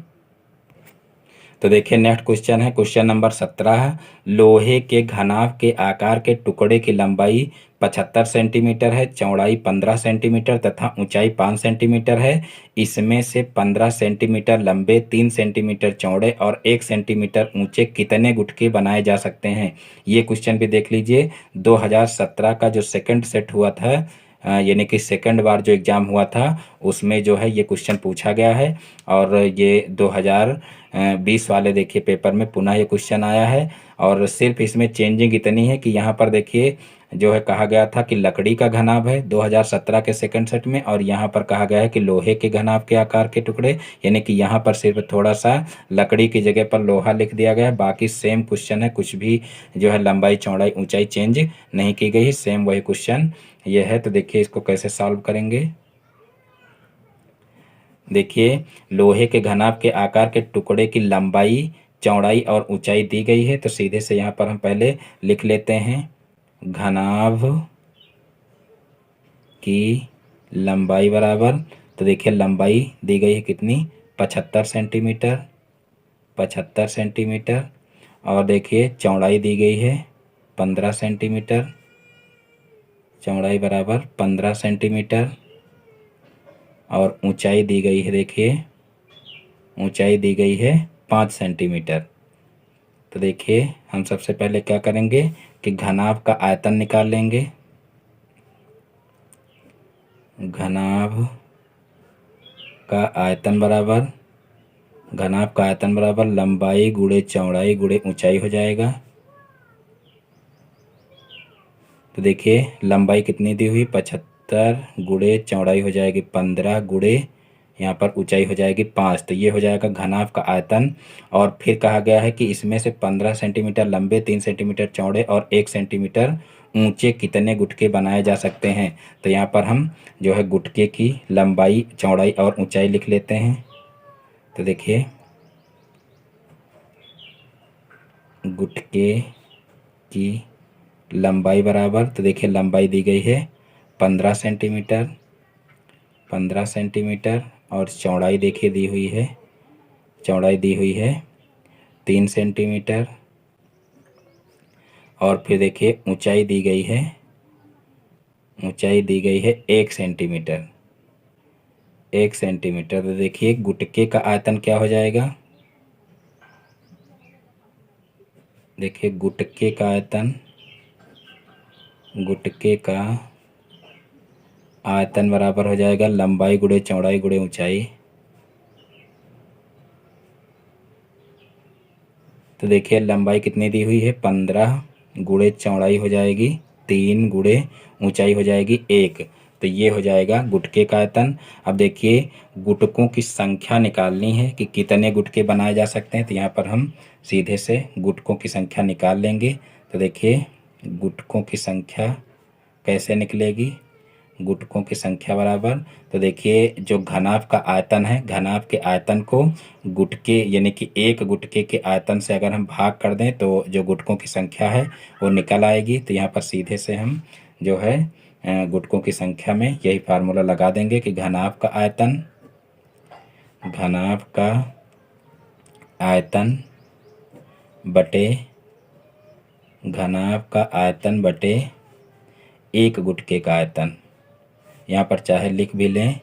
तो देखिए नेक्स्ट क्वेश्चन है क्वेश्चन नंबर 17। लोहे के घनाभ के आकार के टुकड़े की लंबाई 75 सेंटीमीटर है, चौड़ाई 15 सेंटीमीटर तथा ऊंचाई 5 सेंटीमीटर है। इसमें से 15 सेंटीमीटर लंबे, 3 सेंटीमीटर चौड़े और 1 सेंटीमीटर ऊंचे कितने गुटके बनाए जा सकते हैं। ये क्वेश्चन भी देख लीजिए। 2017 का जो सेकंड सेट हुआ था, यानी कि सेकंड बार जो एग्ज़ाम हुआ था उसमें जो है ये क्वेश्चन पूछा गया है और ये 2020 वाले देखिए पेपर में पुनः ये क्वेश्चन आया है। और सिर्फ इसमें चेंजिंग इतनी है कि यहाँ पर देखिए जो है कहा गया था कि लकड़ी का घनाभ है 2017 के सेकंड सेट में, और यहाँ पर कहा गया है कि लोहे के घनाभ के आकार के टुकड़े, यानी कि यहाँ पर सिर्फ थोड़ा सा लकड़ी की जगह पर लोहा लिख दिया गया है, बाकी सेम क्वेश्चन है, कुछ भी जो है लंबाई चौड़ाई ऊंचाई चेंज नहीं की गई, सेम वही क्वेश्चन ये है। तो देखिए इसको कैसे सॉल्व करेंगे। देखिए लोहे के घनाभ के आकार के टुकड़े की लंबाई चौड़ाई और ऊंचाई दी गई है, तो सीधे से यहाँ पर हम पहले लिख लेते हैं घनाभ की लंबाई बराबर, तो देखिए लंबाई दी गई है कितनी 75 सेंटीमीटर, 75 सेंटीमीटर और देखिए चौड़ाई दी गई है 15 सेंटीमीटर, चौड़ाई बराबर 15 सेंटीमीटर और ऊंचाई दी गई है, देखिए ऊंचाई दी गई है 5 सेंटीमीटर। तो देखिए हम सबसे पहले क्या करेंगे कि घनाभ का आयतन निकाल लेंगे। घनाभ का आयतन बराबर लंबाई गुणे चौड़ाई गुणे ऊंचाई हो जाएगा। तो देखिए लंबाई कितनी दी हुई 75 गुणे चौड़ाई हो जाएगी 15 गुणे यहाँ पर ऊंचाई हो जाएगी 5। तो ये हो जाएगा घनाभ का आयतन। और फिर कहा गया है कि इसमें से 15 सेंटीमीटर लंबे, 3 सेंटीमीटर चौड़े और 1 सेंटीमीटर ऊंचे कितने गुटके बनाए जा सकते हैं। तो यहाँ पर हम जो है गुटके की लंबाई, चौड़ाई और ऊंचाई लिख लेते हैं। तो देखिए गुटके की लंबाई बराबर, तो देखिए लंबाई दी गई है 15 सेंटीमीटर, 15 सेंटीमीटर और चौड़ाई देखिए दी हुई है, चौड़ाई दी हुई है 3 सेंटीमीटर। और फिर देखिए ऊंचाई दी गई है, ऊंचाई दी गई है 1 सेंटीमीटर, 1 सेंटीमीटर। तो देखिए गुटके का आयतन क्या हो जाएगा, देखिए गुटके का आयतन, गुटके का आयतन बराबर हो जाएगा लंबाई गुणे चौड़ाई गुणे ऊंचाई। तो देखिए लंबाई कितनी दी हुई है 15 गुणे चौड़ाई हो जाएगी 3 गुणे ऊंचाई हो जाएगी 1। तो ये हो जाएगा गुटके का आयतन। अब देखिए गुटकों की संख्या निकालनी है कि कितने गुटके बनाए जा सकते हैं। तो यहाँ पर हम सीधे से गुटकों की संख्या निकाल लेंगे। तो देखिए गुटकों की संख्या कैसे निकलेगी, गुटकों की संख्या बराबर, तो देखिए जो घनाभ का आयतन है, घनाभ के आयतन को गुटके यानी कि एक गुटके के आयतन से अगर हम भाग कर दें तो जो गुटकों की संख्या है वो निकल आएगी। तो यहाँ पर सीधे से हम जो है गुटकों की संख्या में यही फार्मूला लगा देंगे कि घनाभ का आयतन, घनाभ का आयतन बटे, घनाभ का आयतन बटे एक गुटके का आयतन। यहाँ पर चाहे लिख भी लें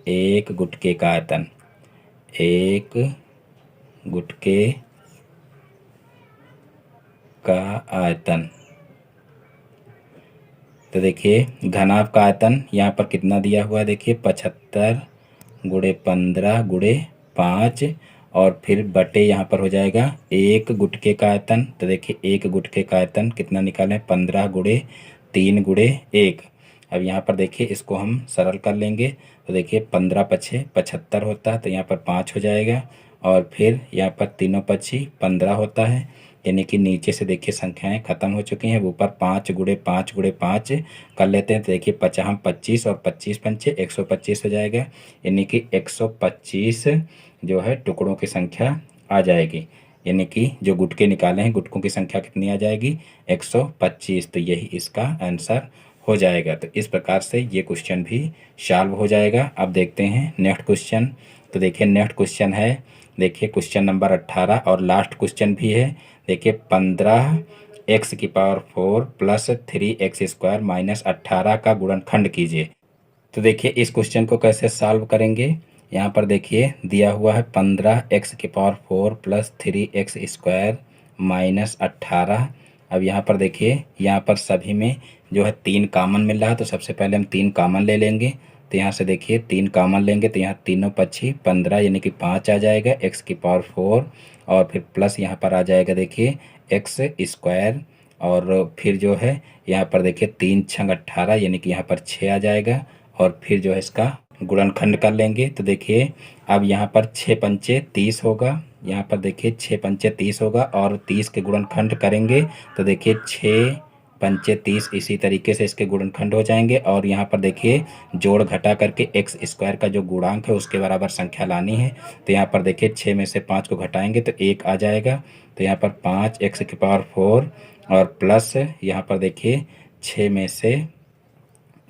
एक गुटके का आयतन, एक गुटके का आयतन। तो देखिए घनाभ का आयतन यहाँ पर कितना दिया हुआ है, देखिए 75 गुणे 15 गुणे 5 और फिर बटे यहाँ पर हो जाएगा एक गुटके का आयतन। तो देखिए एक गुटके का आयतन कितना निकालें 15 गुणे 3 गुणे 1। अब यहाँ पर देखिए इसको हम सरल कर लेंगे। तो देखिए 15 पछे 75 होता है, तो यहाँ पर 5 हो जाएगा और फिर यहाँ पर तीनों पक्षी 15 होता है, यानी कि नीचे से देखिए संख्याएं खत्म हो चुकी हैं। ऊपर 5 गुणे 5 गुणे 5 कर लेते हैं। तो देखिए 25 और 25 पंचे 125 हो जाएगा, यानी कि 125 जो है टुकड़ों की संख्या आ जाएगी। यानी कि जो गुटके निकाले हैं गुटकों की संख्या कितनी आ जाएगी 125। तो यही इसका आंसर हो जाएगा। तो इस प्रकार से ये क्वेश्चन भी सॉल्व हो जाएगा। अब देखते हैं नेक्स्ट क्वेश्चन। तो देखिए नेक्स्ट क्वेश्चन है, देखिए क्वेश्चन नंबर 18 और लास्ट क्वेश्चन भी है। देखिए 15x⁴ प्लस 3x² माइनस 18 का गुणनखंड कीजिए। तो देखिए इस क्वेश्चन को कैसे सॉल्व करेंगे। यहाँ पर देखिए दिया हुआ है 15x⁴ प्लस 3x² माइनस 18। अब यहाँ पर देखिए यहाँ पर सभी में जो है 3 कॉमन मिल रहा है, तो सबसे पहले हम 3 कॉमन ले लेंगे। तो यहाँ से देखिए 3 कॉमन लेंगे तो यहाँ तीनों पक्षी 15 यानी कि 5 आ जाएगा x⁴ और फिर प्लस यहाँ पर आ जाएगा देखिए x² और फिर जो है यहाँ पर देखिए 3 छंग 18 यानी कि यहाँ पर 6 आ जाएगा और फिर जो है इसका गुणनखंड कर लेंगे। तो देखिए अब यहाँ पर 6 पंचे 30 होगा, यहाँ पर देखिए 6 पंचे 30 होगा और 30 के गुणनखंड करेंगे तो देखिए 6 पंचे 30 इसी तरीके से इसके गुणनखंड हो जाएंगे। और यहाँ पर देखिए जोड़ घटा करके x² का जो गुणांक है उसके बराबर संख्या लानी है। तो यहाँ पर देखिए 6 में से 5 को घटाएंगे तो 1 आ जाएगा। तो यहाँ पर 5x⁴ और प्लस यहाँ पर देखिए 6 में से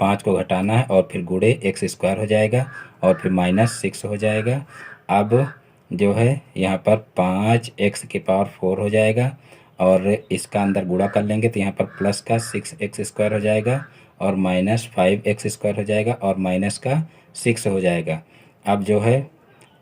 5 को घटाना है और फिर गुणे x² हो जाएगा और फिर -6 हो जाएगा। अब जो है यहाँ पर 5x⁴ हो जाएगा और इसका अंदर गुणा कर लेंगे तो यहाँ पर प्लस का 6x² हो जाएगा और माइनस 5x² हो जाएगा और माइनस का 6 हो जाएगा। अब जो है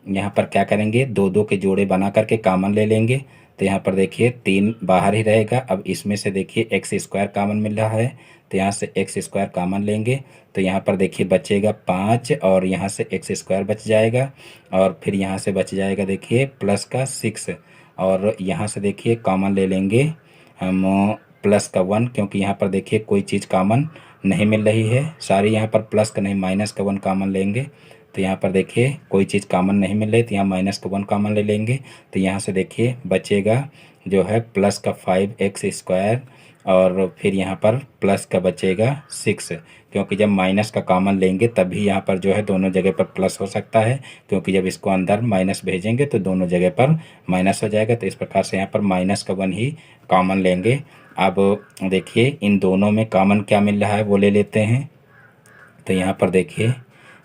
यहाँ पर क्या करेंगे, दो दो के जोड़े बना करके कॉमन ले लेंगे। तो यहाँ पर देखिए 3 बाहर ही रहेगा। अब इसमें से देखिए x² कॉमन मिल रहा है तो यहाँ से x² कॉमन लेंगे तो यहाँ पर देखिए बचेगा 5 और यहाँ से x² बच जाएगा और फिर यहाँ से बच जाएगा देखिए प्लस का 6 और यहाँ से देखिए कॉमन ले लेंगे हम प्लस का 1, क्योंकि यहाँ पर देखिए कोई चीज़ कॉमन नहीं मिल रही है, सारी यहाँ पर प्लस का नहीं माइनस का 1 कॉमन लेंगे। तो यहाँ पर देखिए कोई चीज़ कॉमन नहीं मिल रही तो यहाँ माइनस का 1 कॉमन ले लेंगे। तो यहाँ से देखिए बचेगा जो है प्लस का 5x² और फिर यहाँ पर प्लस का बचेगा 6, क्योंकि जब माइनस का कॉमन लेंगे तभी यहाँ पर जो है दोनों जगह पर प्लस हो सकता है, क्योंकि जब इसको अंदर माइनस भेजेंगे तो दोनों जगह पर माइनस हो जाएगा। तो इस प्रकार से यहाँ पर माइनस का 1 ही कॉमन लेंगे। अब देखिए इन दोनों में कॉमन क्या मिल रहा है वो ले लेते हैं। तो यहाँ पर देखिए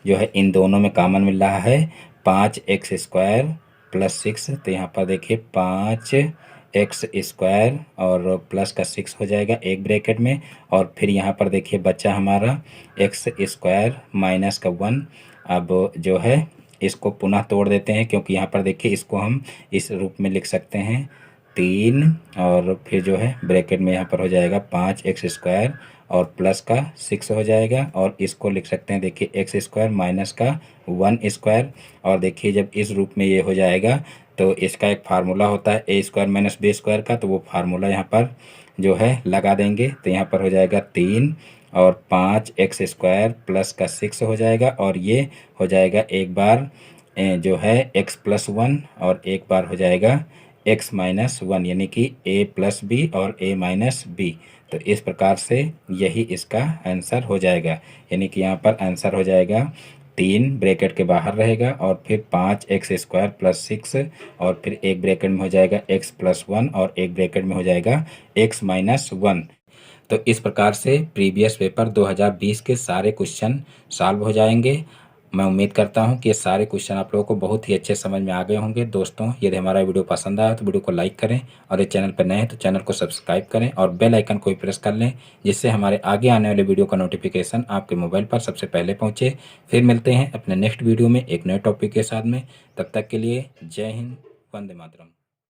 जो है इन दोनों में कॉमन मिल रहा है 5x² प्लस 6। तो यहाँ पर देखिए 5x² और प्लस का 6 हो जाएगा एक ब्रैकेट में और फिर यहाँ पर देखिए बच्चा हमारा x² माइनस का 1। अब जो है इसको पुनः तोड़ देते हैं, क्योंकि यहाँ पर देखिए इसको हम इस रूप में लिख सकते हैं 3 और फिर जो है ब्रैकेट में यहाँ पर हो जाएगा 5x² और प्लस का 6 हो जाएगा और इसको लिख सकते हैं देखिए x² माइनस का 1² और देखिए जब इस रूप में ये हो जाएगा तो इसका एक फार्मूला होता है a² माइनस b² का, तो वो फार्मूला यहाँ पर जो है लगा देंगे। तो यहाँ पर हो जाएगा 3 और 5x² प्लस का 6 हो जाएगा और ये हो जाएगा एक बार जो है x + 1 और एक बार हो जाएगा x - 1, यानी कि a + b और a - b। तो इस प्रकार से यही इसका आंसर हो जाएगा, यानी कि यहाँ पर आंसर हो जाएगा 3 ब्रैकेट के बाहर रहेगा और फिर 5x² प्लस 6 और फिर एक ब्रैकेट में हो जाएगा x + 1 और एक ब्रैकेट में हो जाएगा x - 1। तो इस प्रकार से प्रीवियस पेपर 2020 के सारे क्वेश्चन सॉल्व हो जाएंगे। मैं उम्मीद करता हूं कि ये सारे क्वेश्चन आप लोगों को बहुत ही अच्छे समझ में आ गए होंगे। दोस्तों यदि हमारा वीडियो पसंद आया तो वीडियो को लाइक करें और ये चैनल पर नए हैं तो चैनल को सब्सक्राइब करें और बेल आइकन को भी प्रेस कर लें, जिससे हमारे आगे आने वाले वीडियो का नोटिफिकेशन आपके मोबाइल पर सबसे पहले पहुँचे। फिर मिलते हैं अपने नेक्स्ट वीडियो में एक नए टॉपिक के साथ में। तब तक के लिए जय हिंद, वंदे मातरम।